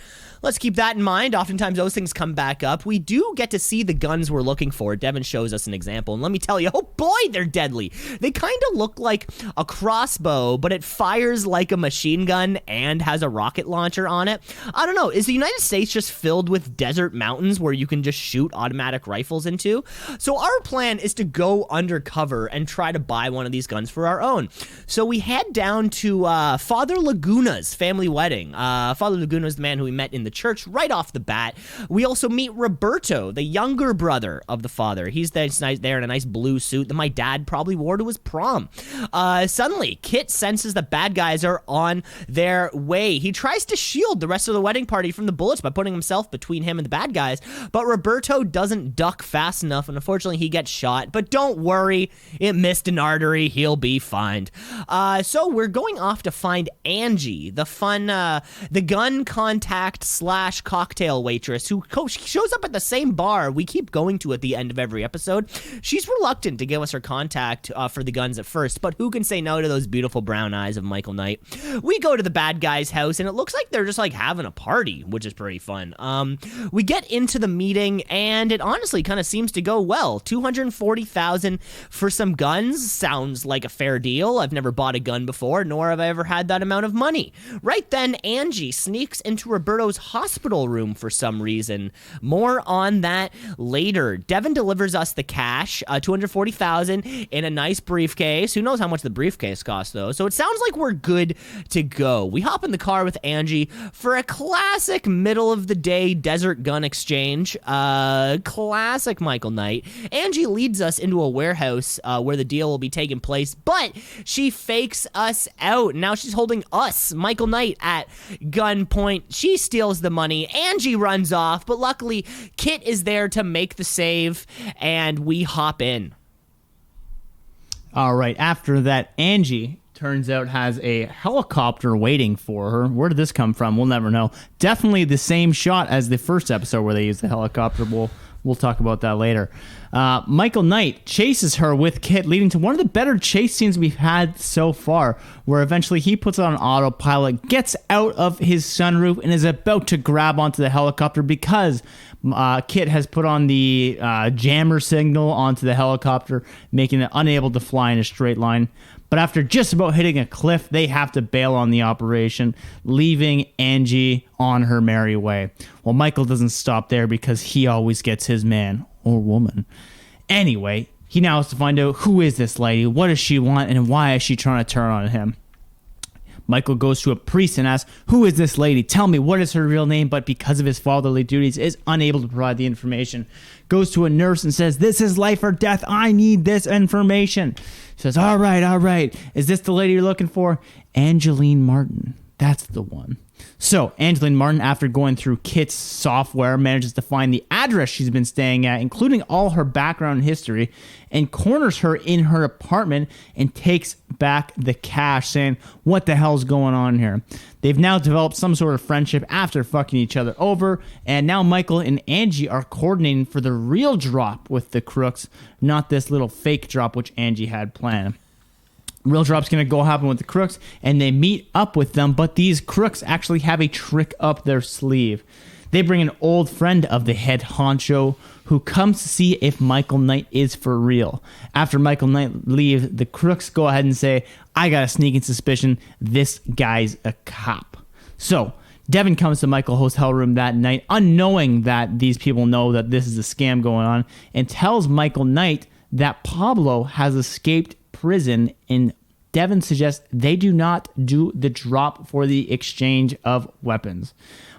Speaker 2: Let's keep that in mind. Oftentimes those things come back up. We do get to see the guns we're looking for. Devin shows us an example, and let me tell you, oh boy, they're deadly. They kind of look like a crossbow, but it fires like a machine gun and has a rocket launcher on it. I don't know. Is the United States just filled with desert mountains where you can just shoot automatic rifles into? So our plan is to go undercover and try to buy one of these guns for our own. So we head down to Father Laguna's family wedding. Father Laguna is the man who we met in the church right off the bat. We also meet Roberto, the younger brother of the father. He's there in a nice blue suit that my dad probably wore to his prom. Suddenly, Kit senses the bad guys are on their way. He tries to shield the rest of the wedding party from the bullets by putting himself between him and the bad guys, but Roberto doesn't duck fast enough, and unfortunately he gets shot. But don't worry, it missed an artery. He'll be fine. So we're going off to find Angie, the gun contact / cocktail waitress who shows up at the same bar we keep going to at the end of every episode. She's reluctant to give us her contact for the guns at first, but who can say no to those beautiful brown eyes of Michael Knight? We go to the bad guy's house, and it looks like they're just like having a party, which is pretty fun. We get into the meeting, and it honestly kind of seems to go well. $240,000 for some guns sounds like a fair deal. I've never bought a gun before, nor have I ever had that amount of money. Right then, Angie sneaks into Roberto's hospital room for some reason. More on that later. Devin delivers us the cash, $240,000 in a nice briefcase. Who knows how much the briefcase costs, though? So it sounds like we're good to go. We hop in the car with Angie for a classic middle-of-the-day desert gun exchange. Classic Michael Knight. Angie leads us into a warehouse where the deal will be taking place, but she fakes us out. Now she's holding us, Michael Knight, at gunpoint. She steals the money. Angie runs off, but luckily Kit is there to make the save, and we hop in.
Speaker 1: All right. After that, Angie turns out has a helicopter waiting for her. Where did this come from? We'll never know. Definitely the same shot as the first episode where they used the helicopter. We'll talk about that later. Michael Knight chases her with Kit, leading to one of the better chase scenes we've had so far, where eventually he puts it on autopilot, gets out of his sunroof, and is about to grab onto the helicopter because Kit has put on the jammer signal onto the helicopter, making it unable to fly in a straight line. But after just about hitting a cliff, they have to bail on the operation, leaving Angie on her merry way. Well, Michael doesn't stop there because he always gets his man or woman. Anyway, he now has to find out who is this lady, what does she want, and why is she trying to turn on him. Michael goes to a priest and asks, who is this lady? Tell me, what is her real name? But because of his fatherly duties, is unable to provide the information. Goes to a nurse and says, this is life or death. I need this information. Says, all right. Is this the lady you're looking for? Angeline Martin. That's the one. So, Angeline Martin, after going through Kit's software, manages to find the address she's been staying at, including all her background and history, and corners her in her apartment and takes back the cash, saying, what the hell's going on here? They've now developed some sort of friendship after fucking each other over, and now Michael and Angie are coordinating for the real drop with the crooks, not this little fake drop which Angie had planned. Real drop's going to go happen with the crooks, and they meet up with them, but these crooks actually have a trick up their sleeve. They bring an old friend of the head honcho who comes to see if Michael Knight is for real. After Michael Knight leaves, the crooks go ahead and say, I got a sneaking suspicion this guy's a cop. So, Devin comes to Michael's hotel room that night, unknowing that these people know that this is a scam going on, and tells Michael Knight that Pablo has escaped prison, and Devin suggests they do not do the drop for the exchange of weapons.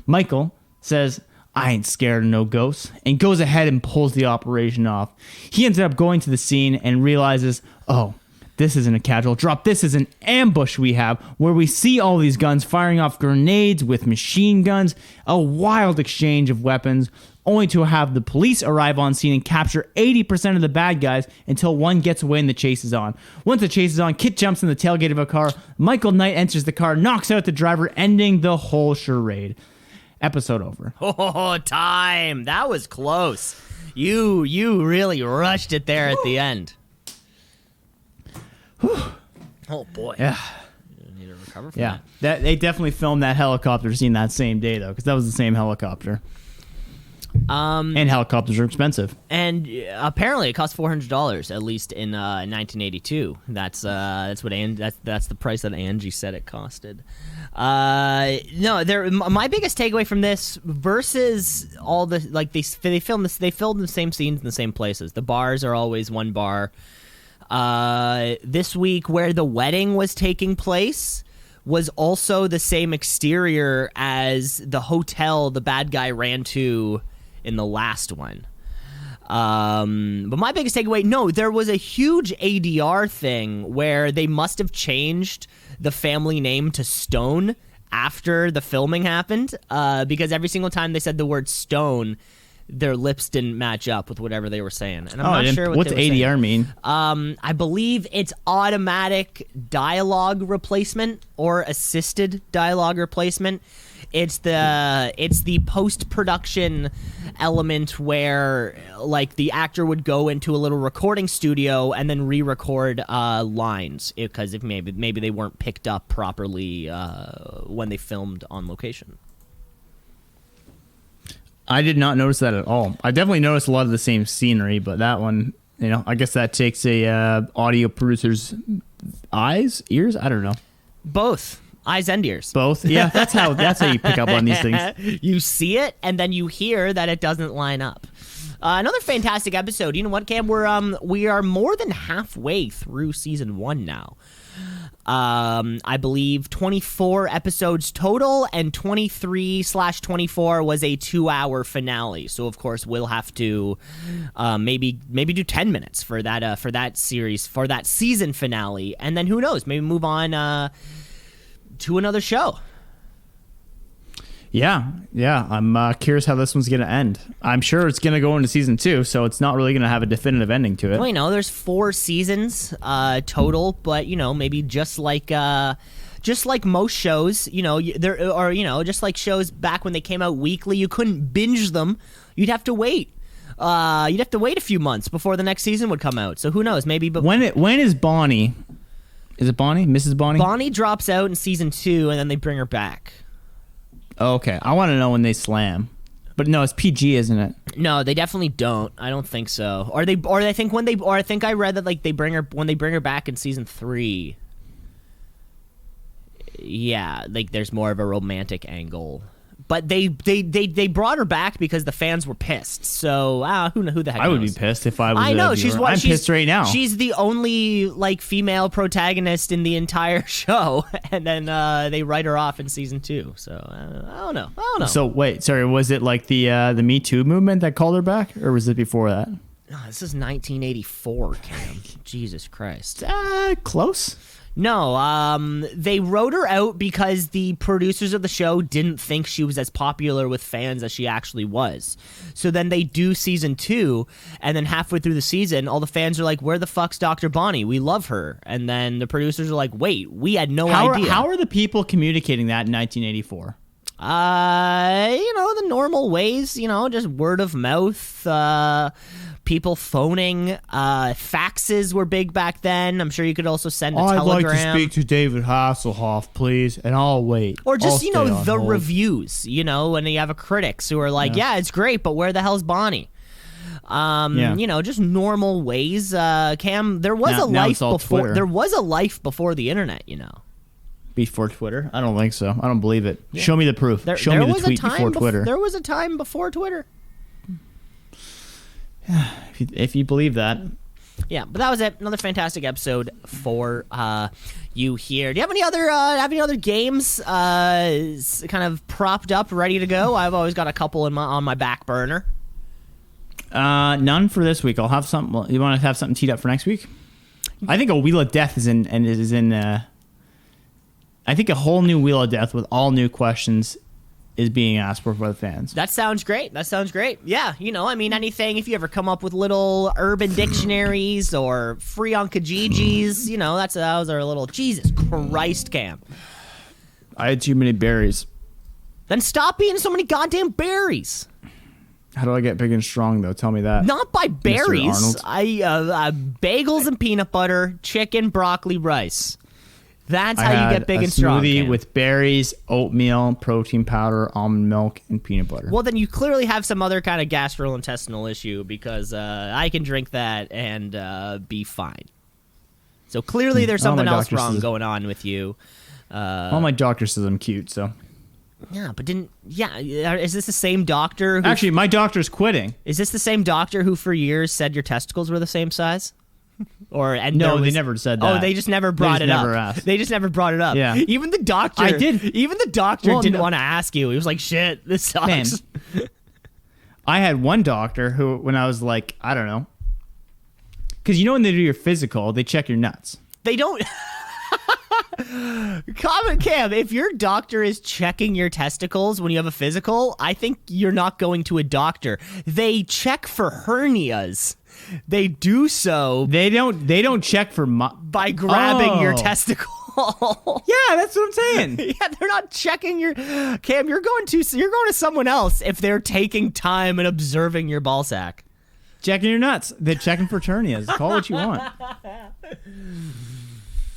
Speaker 1: Michael says, I ain't scared of no ghosts, and goes ahead and pulls the operation off. He ends up going to the scene and realizes, oh, this isn't a casual drop. This is an ambush we have where we see all these guns firing off grenades with machine guns, a wild exchange of weapons, only to have the police arrive on scene and capture 80% of the bad guys until one gets away and the chase is on. Once the chase is on, Kit jumps in the tailgate of a car. Michael Knight enters the car, knocks out the driver, ending the whole charade. Episode over.
Speaker 2: Oh, time. That was close. You really rushed it there at the end. Oh, boy.
Speaker 1: Yeah.
Speaker 2: You need to recover from
Speaker 1: Yeah. They definitely filmed that helicopter scene that same day, though, because that was the same helicopter. And helicopters are expensive.
Speaker 2: And apparently it cost $400 at least in 1982. That's the price that Angie said it costed. My biggest takeaway from this versus all the they filmed the same scenes in the same places. The bars are always one bar. This week where the wedding was taking place was also the same exterior as the hotel the bad guy ran to in the last one. But my biggest takeaway, no, there was a huge ADR thing where they must have changed the family name to Stone after the filming happened, because every single time they said the word Stone, their lips didn't match up with whatever they were saying. And I'm not sure
Speaker 1: what's ADR mean.
Speaker 2: I believe it's automatic dialogue replacement or assisted dialogue replacement. It's the post-production element where, like, the actor would go into a little recording studio and then re-record lines because if maybe they weren't picked up properly when they filmed on location.
Speaker 1: I did not notice that at all. I definitely noticed a lot of the same scenery, but that one, I guess that takes a audio producer's eyes, ears. I don't know.
Speaker 2: Both. Eyes and ears.
Speaker 1: Both? Yeah, that's how you pick up on these things.
Speaker 2: You see it, and then you hear that it doesn't line up. Another fantastic episode. You know what, Cam? We are more than halfway through season 1 now. I believe 24 episodes total, and 23/24 was a 2-hour finale. So of course we'll have to maybe do 10 minutes for that series, for that season finale, and then who knows, maybe move on to another show.
Speaker 1: Yeah. I'm curious how this one's going to end. I'm sure it's going to go into season 2, so it's not really going to have a definitive ending to it.
Speaker 2: Well, there's 4 seasons total, but maybe just like most shows, there or just like shows back when they came out weekly, you couldn't binge them. You'd have to wait. You'd have to wait a few months before the next season would come out. So who knows? Maybe. But
Speaker 1: when is Bonnie? Is it Bonnie? Mrs. Bonnie?
Speaker 2: Bonnie drops out in season 2, and then they bring her back.
Speaker 1: Oh, okay. I want to know when they slam. But no, it's PG, isn't it?
Speaker 2: No, they definitely don't. I don't think so. Or I think I read that like when they bring her back in season 3. Yeah, like there's more of a romantic angle. But they brought her back because the fans were pissed. So who the heck knows?
Speaker 1: I would be pissed if I was.
Speaker 2: I know
Speaker 1: I'm pissed right now.
Speaker 2: She's the only like female protagonist in the entire show, and then they write her off in season 2. So I don't know.
Speaker 1: So wait, sorry, was it like the Me Too movement that called her back, or was it before that?
Speaker 2: Oh, this is 1984, Cam. Jesus Christ.
Speaker 1: Close.
Speaker 2: No, they wrote her out because the producers of the show didn't think she was as popular with fans as she actually was. So then they do season 2, and then halfway through the season, all the fans are like, where the fuck's Dr. Bonnie? We love her. And then the producers are like, wait, we had no idea.
Speaker 1: How are the people communicating that in 1984?
Speaker 2: The normal ways, just word of mouth, people phoning, faxes were big back then. I'm sure you could also send a telegram.
Speaker 1: I'd like to speak to David Hasselhoff, please, and I'll wait.
Speaker 2: Or just, the
Speaker 1: hold.
Speaker 2: Reviews, when you have a critics who are like, yeah, it's great, but where the hell's Bonnie? Just normal ways. Cam, there was a life before
Speaker 1: Twitter.
Speaker 2: There was a life before the internet,
Speaker 1: Before Twitter? I don't think so. I don't believe it. Yeah. Show me the proof. Show me the tweet before Twitter.
Speaker 2: There was a time before Twitter.
Speaker 1: If you believe that.
Speaker 2: Yeah, but that was it. Another fantastic episode for you here. Do you have any other games kind of propped up, ready to go? I've always got a couple on my back burner.
Speaker 1: None for this week. I'll have something. You want to have something teed up for next week? I think a Wheel of Death is in. I think a whole new Wheel of Death with all new questions is being asked for by the fans.
Speaker 2: That sounds great. Yeah, anything, if you ever come up with little urban dictionaries or free on Kijijis, those are a little, Jesus Christ, Cam.
Speaker 1: I had too many berries.
Speaker 2: Then stop eating so many goddamn berries.
Speaker 1: How do I get big and strong, though? Tell me that.
Speaker 2: Not by berries. Bagels and peanut butter, chicken, broccoli, rice. That's how you get big and strong.
Speaker 1: Smoothie with berries, oatmeal, protein powder, almond milk, and peanut butter.
Speaker 2: Well, then you clearly have some other kind of gastrointestinal issue because I can drink that and be fine. So clearly there's something else wrong going on with you.
Speaker 1: Well, my doctor says I'm cute, so.
Speaker 2: Yeah, but is this the same doctor?
Speaker 1: Actually, my doctor's quitting.
Speaker 2: Is this the same doctor who for years said your testicles were the same size?
Speaker 1: They never said that.
Speaker 5: Oh, they just never brought it up.
Speaker 1: Asked.
Speaker 5: They just never brought it up.
Speaker 1: Yeah.
Speaker 5: Even the doctor.
Speaker 1: I did.
Speaker 5: Even the doctor didn't want to ask you. He was like, "Shit, this sucks."
Speaker 1: Man. I had one doctor who, when I was like, I don't know, because when they do your physical, they check your nuts.
Speaker 5: They don't. Comment Cam, if your doctor is checking your testicles when you have a physical, I think you're not going to a doctor. They check for hernias. They do so.
Speaker 1: They don't check for
Speaker 5: by grabbing your testicle.
Speaker 1: Yeah, that's what I'm saying.
Speaker 5: Yeah, they're not checking your Cam. You're going to someone else if they're taking time and observing your ball sack.
Speaker 1: Checking your nuts. They're checking for hernias. Call it what you want.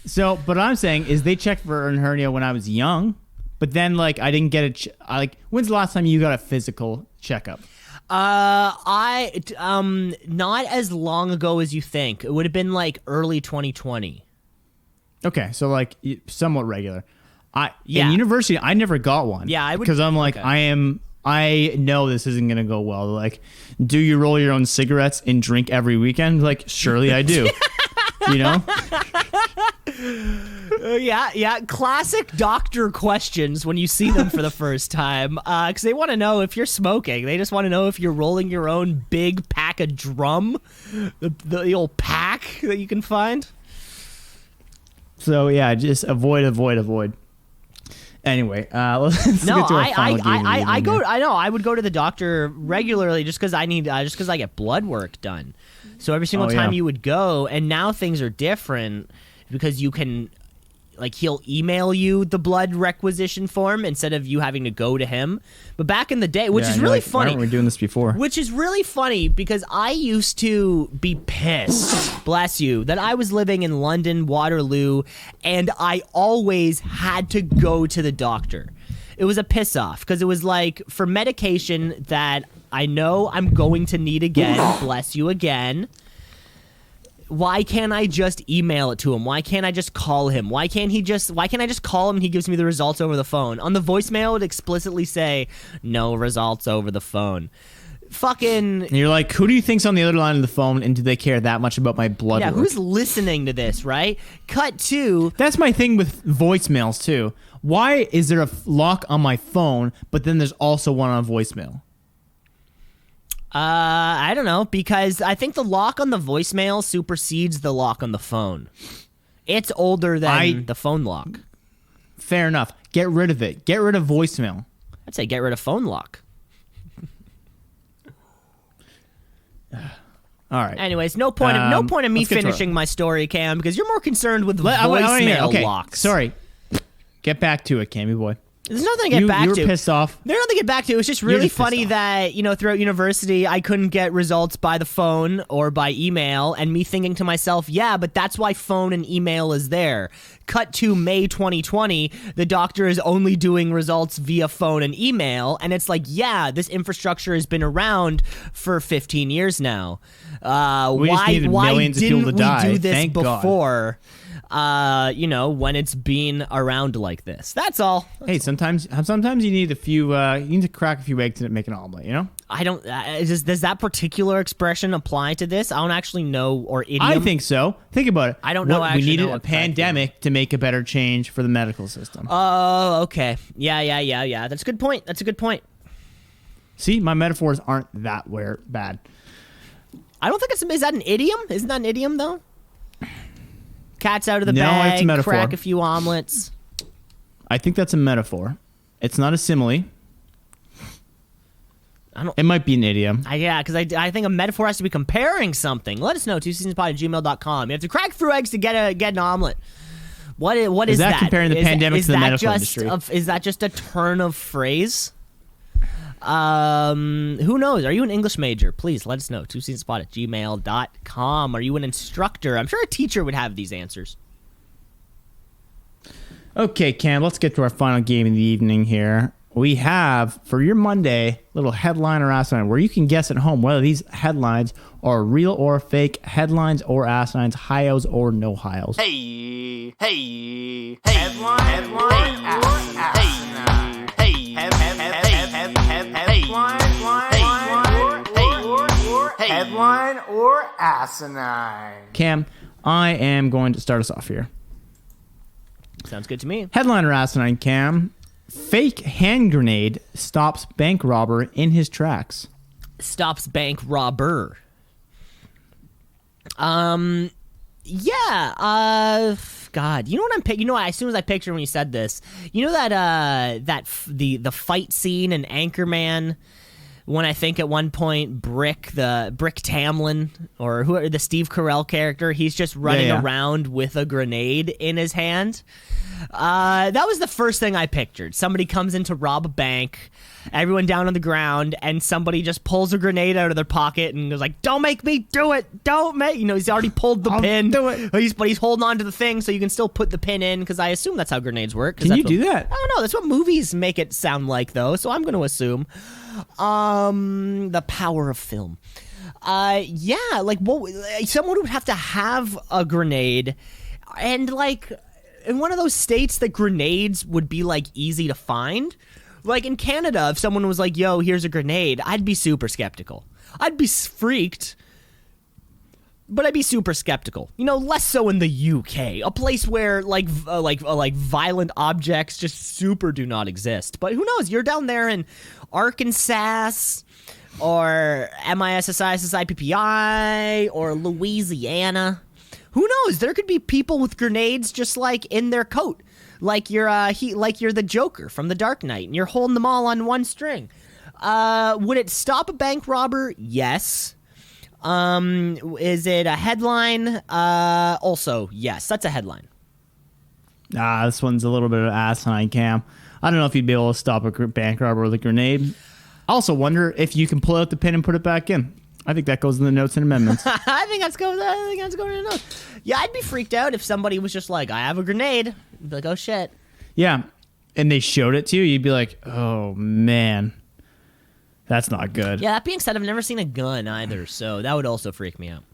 Speaker 1: So, but what I'm saying is they checked for a hernia when I was young, but then like I didn't get when's the last time you got a physical checkup?
Speaker 5: Not as long ago as you think. It would have been like early 2020.
Speaker 1: Okay, so like somewhat regular. In
Speaker 5: university,
Speaker 1: I never got one.
Speaker 5: Yeah, I would,
Speaker 1: because I'm like
Speaker 5: okay.
Speaker 1: I know this isn't gonna go well. Like, do you roll your own cigarettes and drink every weekend? Like, surely I do.
Speaker 5: Yeah. Classic doctor questions when you see them for the first time, because they want to know if you're smoking. They just want to know if you're rolling your own big pack of drum, the old pack that you can find.
Speaker 1: So yeah, just avoid. Anyway, let's get to our final game.
Speaker 5: I would go to the doctor regularly just because I get blood work done. So every single time you would go, and now things are different because you can, like, he'll email you the blood requisition form instead of you having to go to him. But back in the day, which is really funny.
Speaker 1: Why weren't we doing this before?
Speaker 5: Which is really funny because I used to be pissed, bless you, that I was living in London, Waterloo, and I always had to go to the doctor. It was a piss off because it was like for medication that I know I'm going to need again, bless you again. Why can't I just email it to him? Why can't I just call him? Why can't I just call him and he gives me the results over the phone? On the voicemail, it would explicitly say, no results over the phone. Fucking...
Speaker 1: And you're like, who do you think's on the other line of the phone, and do they care that much about my blood work?
Speaker 5: Who's listening to this, right? Cut to...
Speaker 1: That's my thing with voicemails, too. Why is there a lock on my phone, but then there's also one on voicemail?
Speaker 5: I don't know, because I think the lock on the voicemail supersedes the lock on the phone. It's older than the phone lock.
Speaker 1: Fair enough. Get rid of it. Get rid of voicemail.
Speaker 5: I'd say get rid of phone lock.
Speaker 1: All right.
Speaker 5: Anyways, no point of me finishing my story, Cam, because you're more concerned with voicemail locks.
Speaker 1: Sorry. Get back to it, Cammy boy.
Speaker 5: There's nothing to get back to.
Speaker 1: You were pissed off.
Speaker 5: There's nothing to get back to. It was just really funny that, throughout university, I couldn't get results by the phone or by email, and me thinking to myself, yeah, but that's why phone and email is there. Cut to May 2020, the doctor is only doing results via phone and email, and it's like, yeah, this infrastructure has been around for 15 years now. Why didn't we do this before? When it's been around like this. That's all.
Speaker 1: Hey, sometimes you need you need to crack a few eggs to make an omelet,
Speaker 5: I don't, does that particular expression apply to this? I don't actually know, or idiom.
Speaker 1: I think so. Think about it.
Speaker 5: I don't know.
Speaker 1: We needed a pandemic to make a better change for the medical system.
Speaker 5: Oh, okay. Yeah. That's a good point.
Speaker 1: See, my metaphors aren't that bad.
Speaker 5: I don't think is that an idiom? Isn't that an idiom, though? Cat's out of the
Speaker 1: it's a
Speaker 5: bag,
Speaker 1: metaphor.
Speaker 5: Crack a few omelets.
Speaker 1: I think that's a metaphor. It's not a simile. It might be an idiom.
Speaker 5: Because I think a metaphor has to be comparing something. Let us know, twoceesinapod@gmail.com. You have to crack through eggs to get an omelet. What is that?
Speaker 1: Comparing the pandemic to the medical industry?
Speaker 5: Is that just a turn of phrase? Who knows? Are you an English major? Please let us know. twoceesinapod@gmail.com. Are you an instructor? I'm sure a teacher would have these answers. Okay, Cam, let's get to our final game of the evening here. We have, for your Monday, a little headline or asinine, where you can guess at home whether these headlines are real or fake, headlines or asinines, hi-os or no hi-os.
Speaker 2: Hey, headline or asinine. Headline
Speaker 6: Headline or asinine?
Speaker 1: Cam, I am going to start us off here.
Speaker 5: Sounds good to me.
Speaker 1: Headline or asinine, Cam. Fake hand grenade stops bank robber in his tracks.
Speaker 5: Stops bank robber. Yeah. God, you know what I'm. You know, as soon as I pictured when you said this, you know that the fight scene in Anchorman. When I think at one point Brick Tamlin, or who the Steve Carell character, he's just running around with a grenade in his hand. That was the first thing I pictured. Somebody comes in to rob a bank, everyone down on the ground, and somebody just pulls a grenade out of their pocket and goes like, "Don't make me do it! Don't make..." You know, he's already pulled the pin.
Speaker 1: Do it.
Speaker 5: But he's holding on to the thing so you can still put the pin in, because I assume that's how grenades work.
Speaker 1: Can you do that?
Speaker 5: I don't know. That's what movies make it sound like, though, so I'm going to assume. The power of film. Yeah, like someone would have to have a grenade, and like in one of those states that grenades would be like easy to find. Like in Canada, if someone was like, "Yo, here's a grenade," I'd be super skeptical. I'd be freaked, but I'd be super skeptical. You know, less so in the UK, a place where like violent objects just super do not exist. But who knows? You're down there in Arkansas, or MISSI, or Louisiana. Who knows? There could be people with grenades just like in their coat, like you're the Joker from The Dark Knight, and you're holding them all on one string. Would it stop a bank robber? Yes. Is it a headline? Also, yes. That's a headline.
Speaker 1: This one's a little bit of asinine, Cam. I don't know if you'd be able to stop a bank robber with a grenade. I also wonder if you can pull out the pin and put it back in. I think that goes in the notes and amendments.
Speaker 5: I think that's going in the notes. Yeah, I'd be freaked out if somebody was just like, "I have a grenade." I'd be like, "Oh shit."
Speaker 1: Yeah, and they showed it to you. You'd be like, "Oh man, that's not good."
Speaker 5: Yeah, that being said, I've never seen a gun either, so that would also freak me out.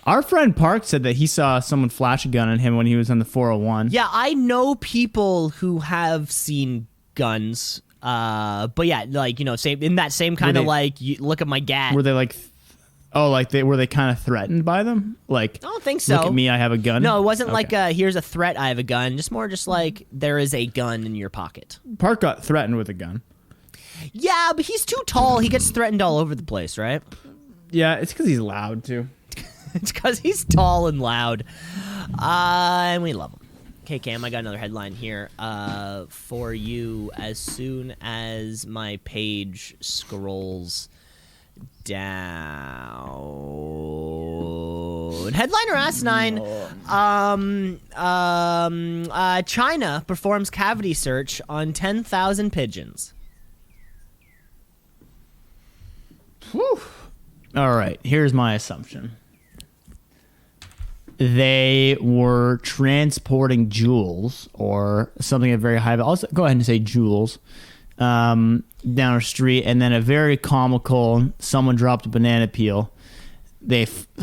Speaker 1: Our friend Park said that he saw someone flash a gun at him when he was on the 401.
Speaker 5: Yeah, I know people who have seen guns. But yeah, like, you know, same in that same kind of like, you look at my gat.
Speaker 1: Were they like, were they kind of threatened by them? Like,
Speaker 5: I don't think so.
Speaker 1: Look at me, I have a gun.
Speaker 5: No, it wasn't like, here's a threat, I have a gun. Just more just like, there is a gun in your pocket.
Speaker 1: Park got threatened with a gun.
Speaker 5: Yeah, but he's too tall. He gets threatened all over the place, right?
Speaker 1: Yeah, it's because he's loud too.
Speaker 5: It's because he's tall and loud. And we love him. Okay, Cam, I got another headline here for you as soon as my page scrolls down. Headline or asinine? China performs cavity search on 10,000 pigeons.
Speaker 1: Whew. All right, here's my assumption. They were transporting jewels or something at very high value. I'll go ahead and say jewels down a street, and then a very comical someone dropped a banana peel.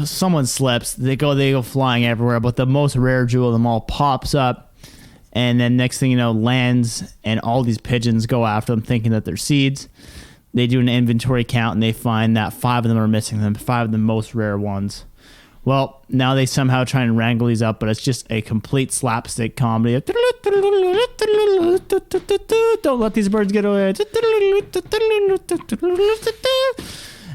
Speaker 1: Someone slips. They go flying everywhere, but the most rare jewel of them all pops up, and then next thing you know, lands, and all these pigeons go after them, thinking that they're seeds. They do an inventory count, and they find that 5 of them are missing. Them 5 of the most rare ones. Well, now they somehow try and wrangle these up, but it's just a complete slapstick comedy. Don't let these birds get away.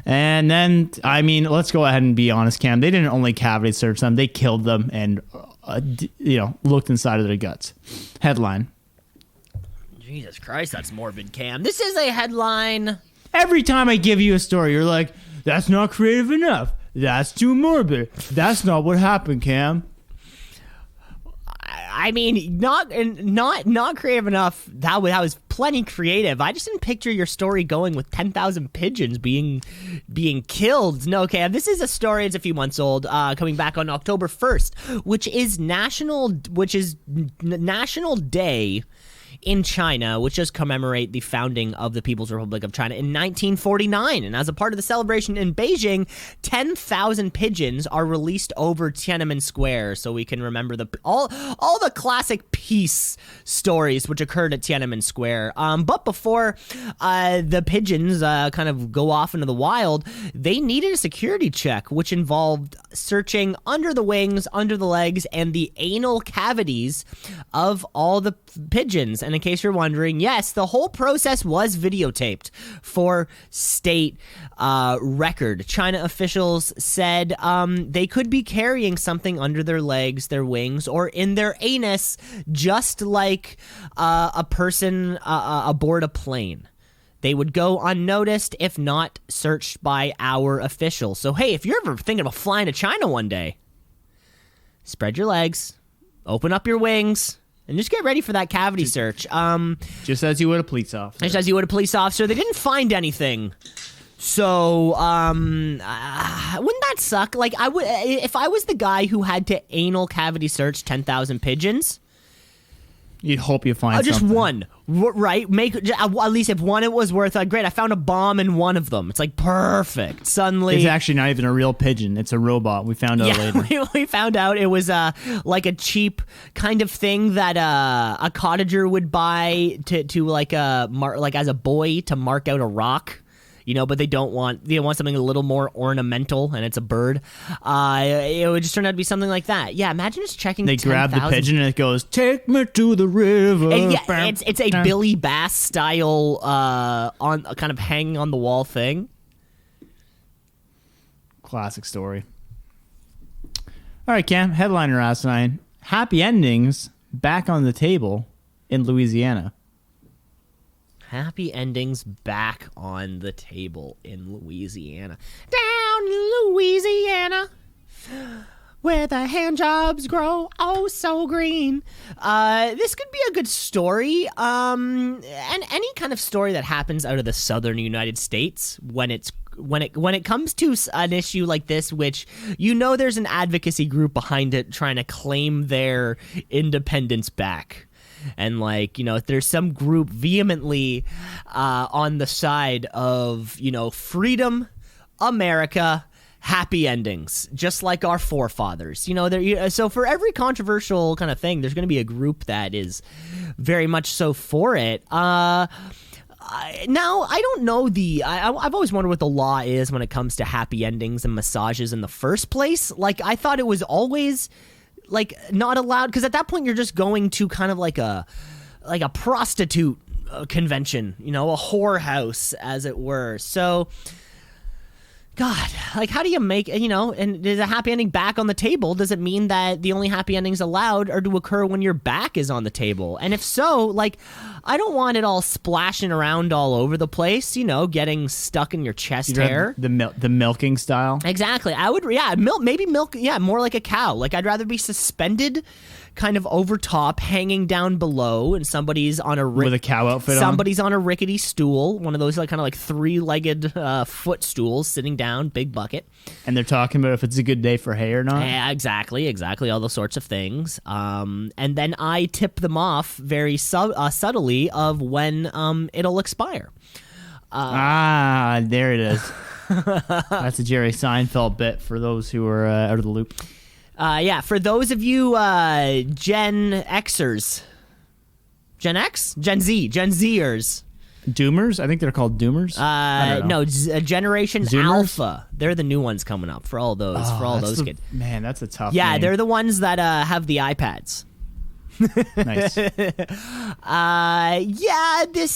Speaker 1: And then, I mean, let's go ahead and be honest, Cam. They didn't only cavity search them. They killed them and, looked inside of their guts. Headline.
Speaker 5: Jesus Christ, that's morbid, Cam. This is a headline.
Speaker 1: Every time I give you a story, you're like, that's not creative enough. That's too morbid. That's not what happened, Cam.
Speaker 5: I mean, not creative enough. That was plenty creative. I just didn't picture your story going with 10,000 pigeons being killed. No, Cam. This is a story. It's a few months old. Coming back on October 1st, which is National Day in China, which does commemorate the founding of the People's Republic of China in 1949. And as a part of the celebration in Beijing, 10,000 pigeons are released over Tiananmen Square, so we can remember all the classic peace stories which occurred at Tiananmen Square. But before the pigeons kind of go off into the wild, they needed a security check, which involved searching under the wings, under the legs, and the anal cavities of all the pigeons. And in case you're wondering, yes, the whole process was videotaped for state record. China officials said they could be carrying something under their legs, their wings, or in their anus, just like a person aboard a plane. They would go unnoticed if not searched by our officials. So, hey, if you're ever thinking of flying to China one day, spread your legs, open up your wings, and just get ready for that cavity search.
Speaker 1: Just as you would a police officer.
Speaker 5: Just as you would a police officer. They didn't find anything. So, wouldn't that suck? Like, I would, if I was the guy who had to anal cavity search 10,000 pigeons.
Speaker 1: You'd hope you find
Speaker 5: just
Speaker 1: something.
Speaker 5: one, right? At least if one it was worth, great, I found a bomb in one of them. It's like perfect. Suddenly,
Speaker 1: it's actually not even a real pigeon. It's a robot. We found out later.
Speaker 5: we found out it was like a cheap kind of thing that a cottager would buy to like as a buoy to mark out a rock. You know, but they want something a little more ornamental, and it's a bird. It would just turn out to be something like that. Yeah, imagine just checking.
Speaker 1: They grab the pigeon and it goes, "Take me to the river."
Speaker 5: And yeah, it's a Billy Bass style on kind of hanging on the wall thing.
Speaker 1: Classic story. All right, Cam. Headliner asinine: happy endings back on the table in Louisiana.
Speaker 5: Happy endings back on the table in Louisiana. Down in Louisiana, where the hand jobs grow oh so green. This could be a good story. And any kind of story that happens out of the southern United States when it comes to an issue like this, which there's an advocacy group behind it trying to claim their independence back. And if there's some group vehemently on the side of, freedom, America, happy endings, just like our forefathers. So for every controversial kind of thing, there's going to be a group that is very much so for it. Now, I don't know I've always wondered what the law is when it comes to happy endings and massages in the first place. I thought it was always not allowed, because at that point you're just going to kind of like a prostitute convention, a whorehouse, as it were. So God, how do you make, and is a happy ending back on the table? Does it mean that the only happy endings allowed are to occur when your back is on the table? And if so, I don't want it all splashing around all over the place, getting stuck in your chest hair.
Speaker 1: The milking style.
Speaker 5: Exactly. I would, milk, more like a cow. I'd rather be suspended kind of over top, hanging down below, and somebody's on
Speaker 1: with a cow outfit
Speaker 5: somebody's on a rickety stool, one of those kind of three-legged footstools, sitting down, big bucket.
Speaker 1: And they're talking about if it's a good day for hay or not.
Speaker 5: Yeah, exactly, all those sorts of things. And then I tip them off very subtly of when it'll expire.
Speaker 1: There it is. That's a Jerry Seinfeld bit for those who are out of the loop.
Speaker 5: For those of you Gen Xers. Gen X? Gen Z. Gen Zers.
Speaker 1: Doomers? I think they're called Doomers.
Speaker 5: No, Generation
Speaker 1: Zoomers?
Speaker 5: Alpha. They're the new ones coming up for all those. Kids.
Speaker 1: Man, that's a tough
Speaker 5: Yeah,
Speaker 1: name.
Speaker 5: they're the ones that have the iPads.
Speaker 1: Nice.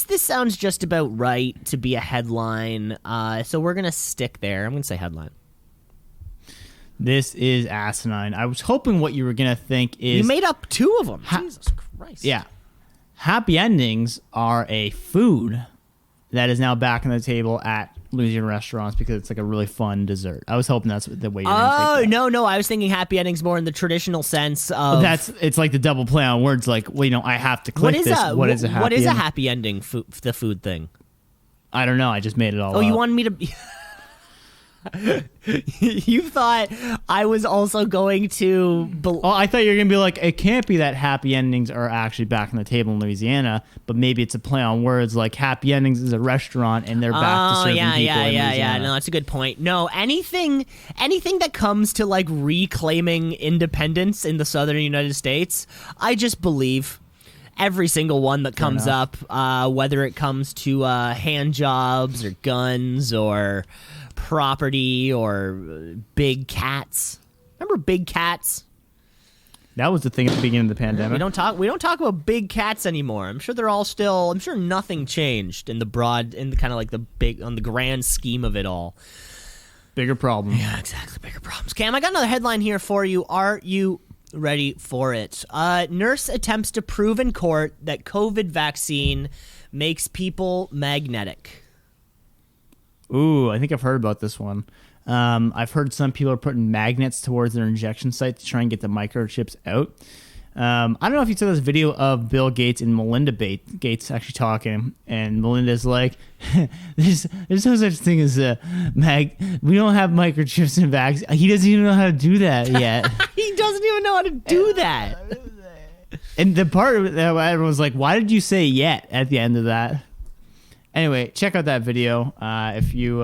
Speaker 5: This sounds just about right to be a headline. So we're gonna stick there. I'm gonna say headline.
Speaker 1: This is asinine. I was hoping what you were going to think is...
Speaker 5: You made up two of them. Jesus Christ.
Speaker 1: Yeah. Happy endings are a food that is now back on the table at Louisiana restaurants because it's a really fun dessert. I was hoping that's the way you're going to take that.
Speaker 5: No. I was thinking happy endings more in the traditional sense of...
Speaker 1: It's like the double play on words. I have to click this. What is a happy ending?
Speaker 5: What is a happy ending, the food thing?
Speaker 1: I don't know. I just made it all up.
Speaker 5: You wanted me to... You thought I was also going to...
Speaker 1: Oh, I thought you were going to be like, it can't be that happy endings are actually back on the table in Louisiana, but maybe it's a play on words like happy endings is a restaurant and they're back to serving people in Louisiana.
Speaker 5: No, that's a good point. No, anything that comes to like reclaiming independence in the southern United States, I just believe. Every single one that comes up, whether it comes to hand jobs or guns or property or big cats. Remember big cats?
Speaker 1: That was the thing at the beginning of the pandemic.
Speaker 5: We don't talk about big cats anymore. I'm sure they're all still. I'm sure nothing changed in the kind of like the big, on the grand scheme of it all.
Speaker 1: Bigger problem.
Speaker 5: Yeah, exactly. Bigger problems. Cam, I got another headline here for you. Are you ready for it? Nurse attempts to prove in court that COVID vaccine makes people magnetic.
Speaker 1: Ooh, I think I've heard about this one. I've heard some people are putting magnets towards their injection site to try and get the microchips out. I don't know if you saw this video of Bill Gates and Melinda Gates actually talking, and Melinda's like, there's no such thing as a we don't have microchips in vaccines. He doesn't even know how to do that yet.
Speaker 5: He doesn't even know how to do that.
Speaker 1: And the part that everyone's like, why did you say yet at the end of that? Anyway, check out that video. If you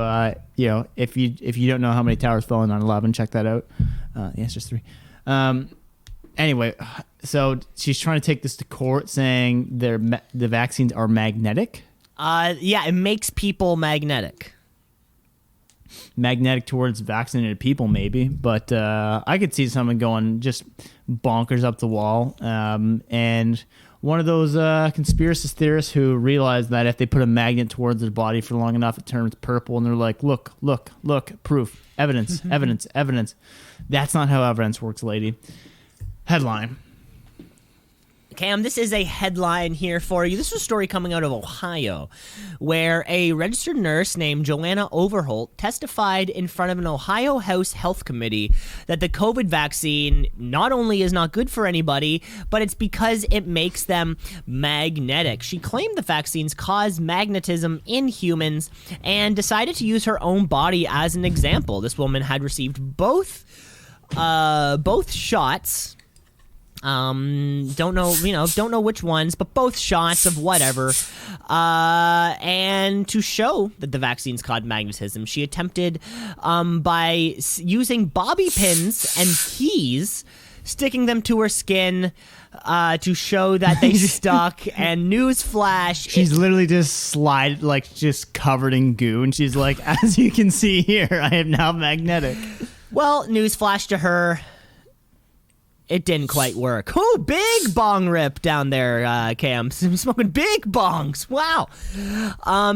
Speaker 1: if you don't know how many towers fell on 9/11, check that out. The answer's 3. Anyway, so she's trying to take this to court, saying the vaccines are magnetic.
Speaker 5: Yeah, it makes people magnetic.
Speaker 1: Magnetic towards vaccinated people, maybe, but I could see someone going just bonkers up the wall. And one of those conspiracy theorists who realized that if they put a magnet towards their body for long enough, it turns purple, and they're like, look, proof, evidence, evidence. That's not how evidence works, lady. Headline.
Speaker 5: Cam, this is a headline here for you. This is a story coming out of Ohio, where a registered nurse named Joanna Overholt testified in front of an Ohio House Health Committee that the COVID vaccine not only is not good for anybody, but it's because it makes them magnetic. She claimed the vaccines cause magnetism in humans and decided to use her own body as an example. This woman had received both shots. Don't know which ones, but both shots of whatever. And to show that the vaccines cause magnetism, she attempted by using bobby pins and keys, sticking them to her skin to show that they stuck. And newsflash,
Speaker 1: she's literally just covered in goo, and she's like, as you can see here, I am now magnetic.
Speaker 5: Well, newsflash to her. It didn't quite work. Oh, big bong rip down there, Cam. Smoking big bongs. Wow.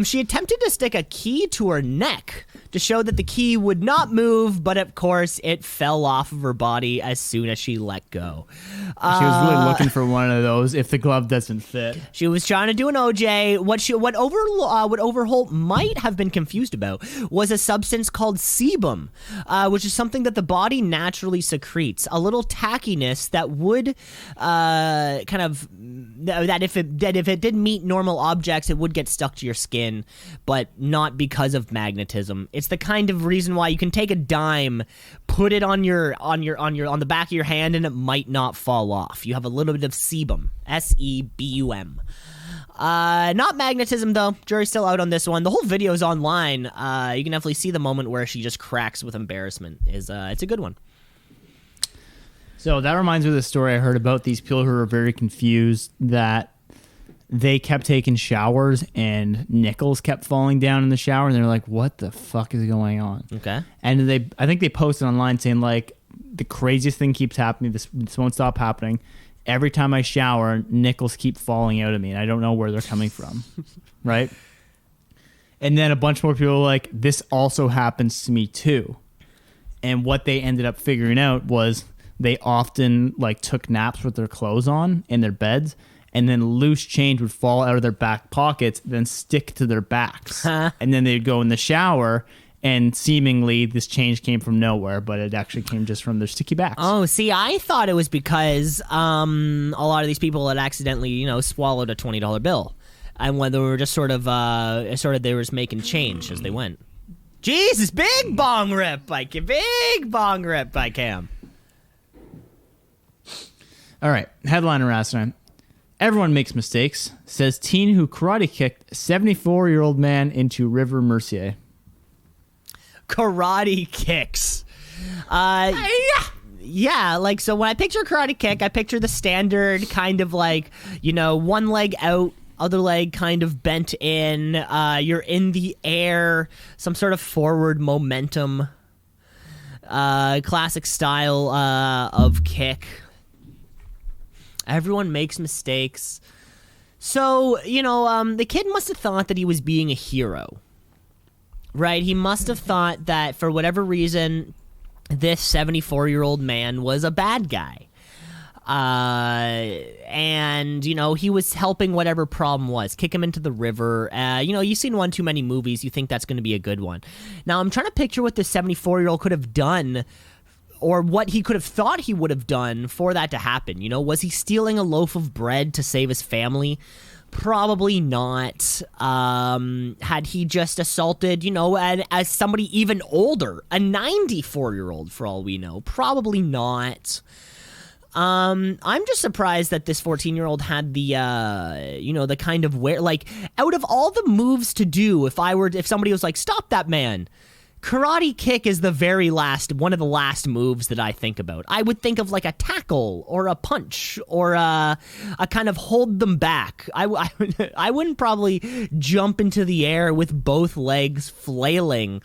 Speaker 5: She attempted to stick a key to her neck to show that the key would not move, but of course it fell off of her body as soon as she let go.
Speaker 1: She was really looking for one of those if the glove doesn't fit.
Speaker 5: She was trying to do an OJ. What Overholt might have been confused about was a substance called sebum, which is something that the body naturally secretes. A little tackiness that would that if it did meet normal objects, it would get stuck to your skin, but not because of magnetism. It's the kind of reason why you can take a dime, put it on the back of your hand, and it might not fall off. You have a little bit of sebum, SEBUM. Not magnetism though. Jury's still out on this one. The whole video is online. You can definitely see the moment where she just cracks with embarrassment. It's a good one.
Speaker 1: So that reminds me of the story I heard about these people who were very confused that they kept taking showers and nickels kept falling down in the shower, and they're like, what the fuck is going on?
Speaker 5: Okay.
Speaker 1: And I think they posted online saying, like, the craziest thing keeps happening. This won't stop happening. Every time I shower, nickels keep falling out of me, and I don't know where they're coming from. Right? And then a bunch more people were like, this also happens to me too. And what they ended up figuring out was they often took naps with their clothes on in their beds, and then loose change would fall out of their back pockets, then stick to their backs. And then they'd go in the shower, and seemingly this change came from nowhere, but it actually came just from their sticky backs.
Speaker 5: Oh, see, I thought it was because a lot of these people had accidentally, swallowed a $20 bill, and when they were just sort of they were just making change as they went. Jesus, big bong rip by Cam.
Speaker 1: All right, headline around. Everyone makes mistakes, says teen who karate kicked 74-year-old man into River Mercier.
Speaker 5: Karate kicks. Yeah, like, so when I picture karate kick, I picture the standard kind of like, one leg out, other leg kind of bent in. You're in the air, some sort of forward momentum. Classic style of kick. Everyone makes mistakes. So, the kid must have thought that he was being a hero. Right? He must have thought that for whatever reason, this 74-year-old man was a bad guy. And, he was helping whatever problem was. Kick him into the river. You've seen one too many movies. You think that's going to be a good one. Now, I'm trying to picture what this 74-year-old could have done, or what he could have thought he would have done for that to happen. Was he stealing a loaf of bread to save his family? Probably not. Had he just assaulted, as somebody even older, a 94-year-old for all we know? Probably not. I'm just surprised that this 14-year-old had the, the kind of out of all the moves to do, if somebody was like, stop that man, karate kick is one of the last moves that I think about. I would think of like a tackle or a punch or a kind of hold them back. I wouldn't probably jump into the air with both legs flailing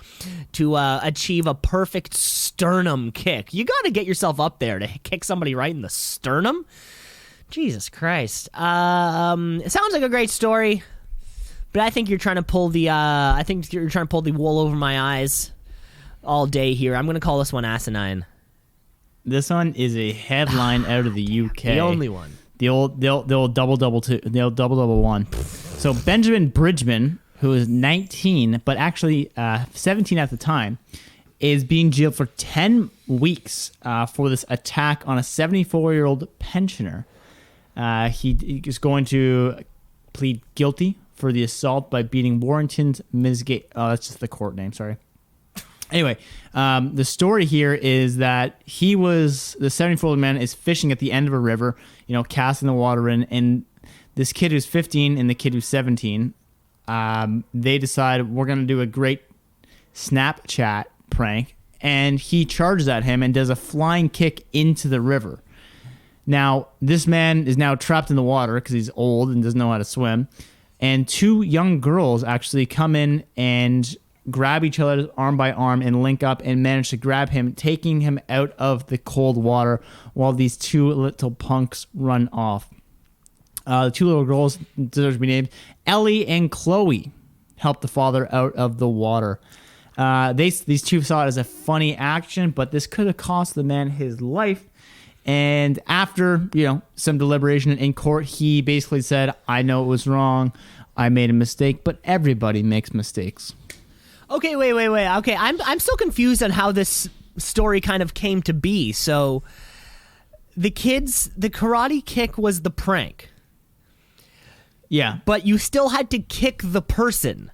Speaker 5: to achieve a perfect sternum kick. You got to get yourself up there to kick somebody right in the sternum. Jesus Christ. It sounds like a great story. But I think you're trying to pull the wool over my eyes all day here. I'm going to call this one asinine.
Speaker 1: This one is a headline out of the UK.
Speaker 5: The only one.
Speaker 1: The old double one. So Benjamin Bridgman, who is 19 but actually 17 at the time, is being jailed for 10 weeks for this attack on a 74-year-old pensioner. He is going to plead guilty for the assault by beating Warrington's Misgate. Oh, that's just the court name. Sorry. Anyway, the story here is that the 74-year-old man is fishing at the end of a river, casting the water in, and this kid who's 15 and the kid who's 17, they decide we're going to do a great Snapchat prank, and he charges at him and does a flying kick into the river. Now, this man is now trapped in the water because he's old and doesn't know how to swim. And two young girls actually come in and grab each other arm by arm and link up and manage to grab him, taking him out of the cold water while these two little punks run off. The two little girls, deserve to be named, Ellie and Chloe, helped the father out of the water. These two saw it as a funny action, but this could have cost the man his life. And after, some deliberation in court, he basically said, I know it was wrong. I made a mistake, but everybody makes mistakes.
Speaker 5: Okay, wait. Okay, I'm still confused on how this story kind of came to be. So the karate kick was the prank.
Speaker 1: Yeah.
Speaker 5: But you still had to kick the person.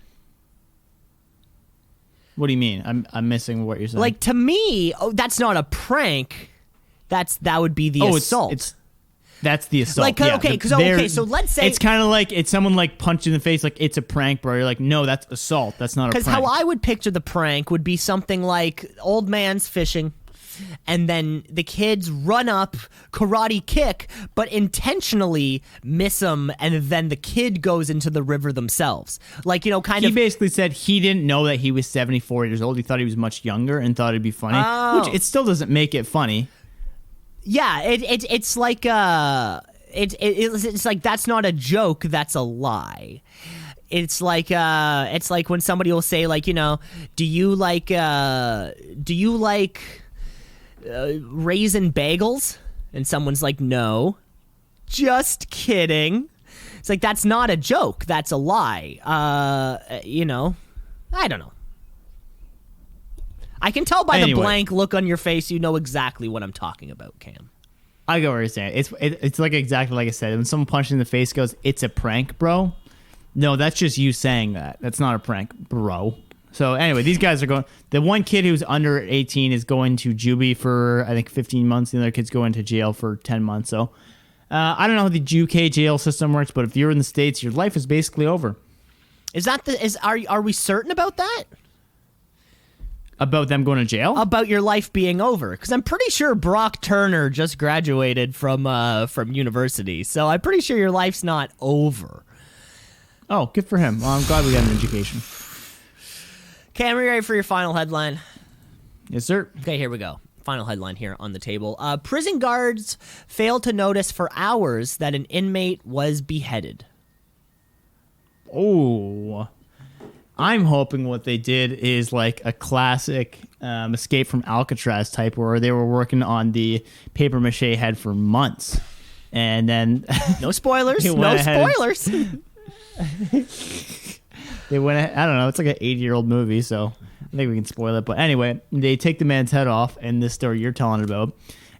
Speaker 1: What do you mean? I'm missing what you're saying.
Speaker 5: Like, to me, that's not a prank. That would be the assault.
Speaker 1: That's the assault.
Speaker 5: Like,
Speaker 1: yeah,
Speaker 5: so let's say
Speaker 1: it's kind of like it's someone like punched you in the face, like it's a prank, bro. You're like, no, that's assault. That's not a prank.
Speaker 5: Because how I would picture the prank would be something like old man's fishing, and then the kids run up, karate kick, but intentionally miss him, and then the kid goes into the river themselves. Like, He
Speaker 1: basically said he didn't know that he was 74 years old. He thought he was much younger and thought it'd be funny, which it still doesn't make it funny.
Speaker 5: Yeah, it's like it's like that's not a joke, that's a lie. It's like when somebody will say, like, do you like raisin bagels? And someone's like, no, just kidding. It's like, that's not a joke, that's a lie. I don't know. I can tell by the blank look on your face, you know exactly what I'm talking about, Cam.
Speaker 1: I get what you're saying. It's like exactly like I said. When someone punches in the face goes, it's a prank, bro. No, that's just you saying that. That's not a prank, bro. So anyway, these guys are going. The one kid who's under 18 is going to juvie for I think 15 months. The other kid's going to jail for 10 months. So I don't know how the UK jail system works, but if you're in the States, your life is basically over.
Speaker 5: Are we certain about that?
Speaker 1: About them going to jail?
Speaker 5: About your life being over? Because I'm pretty sure Brock Turner just graduated from university, so I'm pretty sure your life's not over.
Speaker 1: Oh, good for him. Well, I'm glad we got an education.
Speaker 5: Okay, are we ready for your final headline?
Speaker 1: Yes, sir.
Speaker 5: Okay, here we go. Final headline here on the table. Prison guards failed to notice for hours that an inmate was beheaded.
Speaker 1: Oh, I'm hoping what they did is like a classic Escape from Alcatraz type where they were working on the paper mache head for months. And then...
Speaker 5: No spoilers. No spoilers.
Speaker 1: They went. I don't know. It's like an 80-year-old movie, so I think we can spoil it. But anyway, they take the man's head off in this story you're telling about,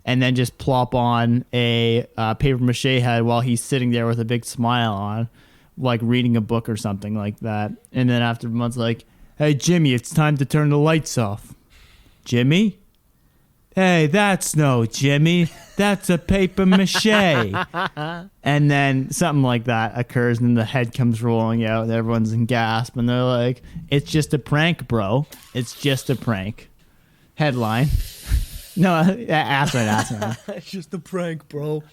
Speaker 1: and then just plop on a paper mache head while he's sitting there with a big smile on, like reading a book or something like that. And then after months, like, "Hey Jimmy, it's time to turn the lights off." Jimmy? Hey, that's no Jimmy. That's a paper mache. And then something like that occurs, and the head comes rolling out, and everyone's in gasp, and they're like, "It's just a prank, bro. It's just a prank." Headline. No, asinine.
Speaker 5: It's just a prank, bro.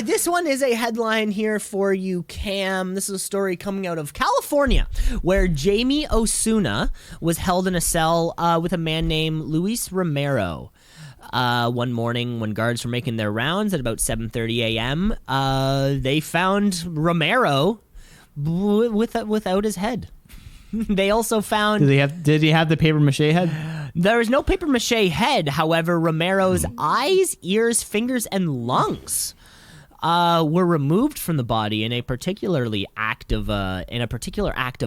Speaker 5: This one is a headline here for you, Cam. This is a story coming out of California, where Jamie Osuna was held in a cell with a man named Luis Romero. One morning when guards were making their rounds at about 7:30 a.m., they found Romero without his head. They also found...
Speaker 1: Did he have the paper mache head?
Speaker 5: There is no paper mache head. However, Romero's eyes, ears, fingers, and lungs were removed from the body in a particular act of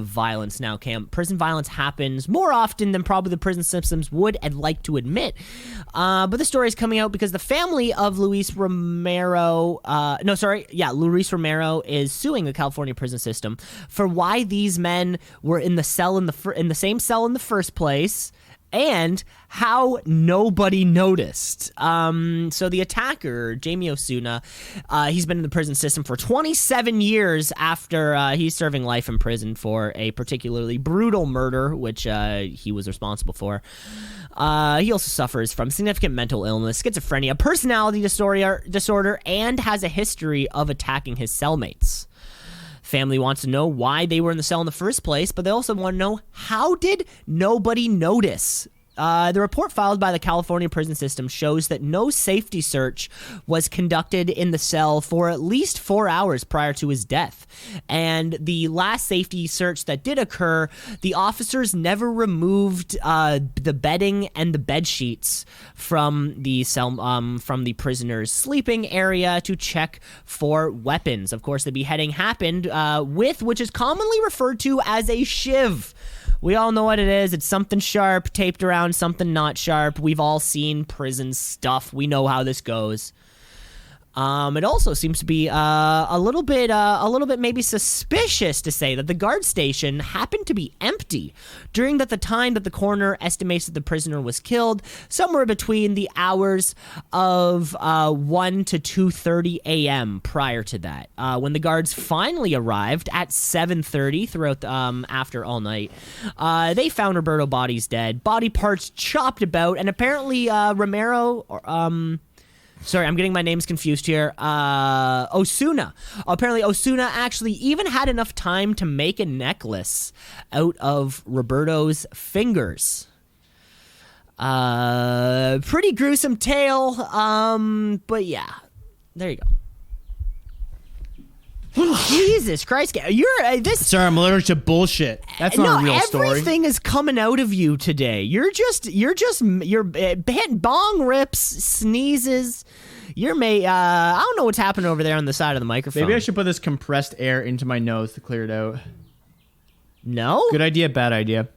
Speaker 5: violence. Now, Cam, prison violence happens more often than probably the prison systems would and like to admit. But the story is coming out because the family of Luis Romero, Luis Romero is suing the California prison system for why these men were in the cell in the same cell in the first place, and how nobody noticed. So the attacker, Jamie Osuna, he's been in the prison system for 27 years after he's serving life in prison for a particularly brutal murder, which he was responsible for. He also suffers from significant mental illness, schizophrenia, personality disorder, and has a history of attacking his cellmates. Family wants to know why they were in the cell in the first place, but they also want to know, how did nobody notice? The report filed by the California prison system shows that no safety search was conducted in the cell for at least 4 hours prior to his death. And the last safety search that did occur, the officers never removed the bedding and the bed sheets from the cell, from the prisoner's sleeping area to check for weapons. Of course, the beheading happened which is commonly referred to as a shiv. We all know what it is. It's something sharp taped around something not sharp. We've all seen prison stuff. We know how this goes. It also seems to be a little bit maybe suspicious to say that the guard station happened to be empty during the time that the coroner estimates that the prisoner was killed, somewhere between the hours of 1 to 2:30 a.m. prior to that. When the guards finally arrived at 7:30 throughout after all night, they found Roberto bodies dead, body parts chopped about, and apparently Romero Sorry, I'm getting my names confused here. Osuna. Apparently, Osuna actually even had enough time to make a necklace out of Roberto's fingers. Pretty gruesome tale. But yeah, there you go. Jesus Christ, you're this.
Speaker 1: Sorry, I'm allergic to bullshit. That's not a real story.
Speaker 5: Everything is coming out of you today. You're hitting bong rips, sneezes. I don't know what's happening over there on the side of the microphone.
Speaker 1: Maybe I should put this compressed air into my nose to clear it out.
Speaker 5: No?
Speaker 1: Good idea, bad idea.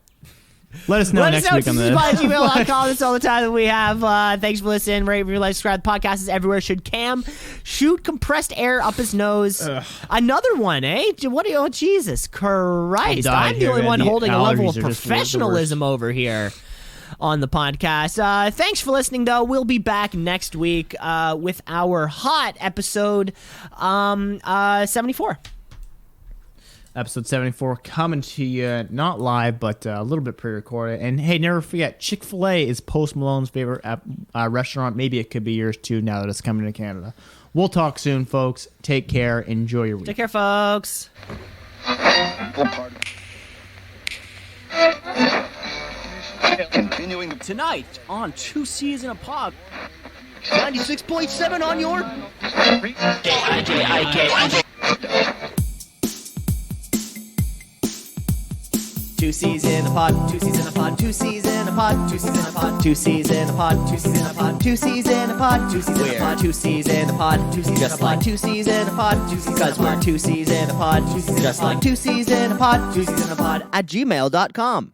Speaker 1: Let us know next week on this.
Speaker 5: gmail.com. That's all the time that we have. Thanks for listening. Rate, review, like, subscribe. The podcast is everywhere. Should Cam shoot compressed air up his nose? Another one, eh? What do you? Oh, Jesus Christ! I'm the only one holding a level of professionalism over here on the podcast. Thanks for listening, though. We'll be back next week with our hot episode 74.
Speaker 1: Episode 74 coming to you, not live, but a little bit pre-recorded. And hey, never forget, Chick-fil-A is Post Malone's favorite restaurant. Maybe it could be yours too now that it's coming to Canada. We'll talk soon, folks. Take care. Enjoy your week.
Speaker 5: Take care, folks.
Speaker 7: Continuing
Speaker 2: Tonight on Two C's in a Pod. 96.7 on your... Two C's in a pod, two C's in a pod, two C's in a pod, two C's in a pod, two C's in a pod, two C's in a pod, two C's in a pod, two C's in a pod, two C's in a pod, two C's just like two C's in a pod, because we're two C's in a pod, just like two C's in a pod, two C's in a pod at gmail.com.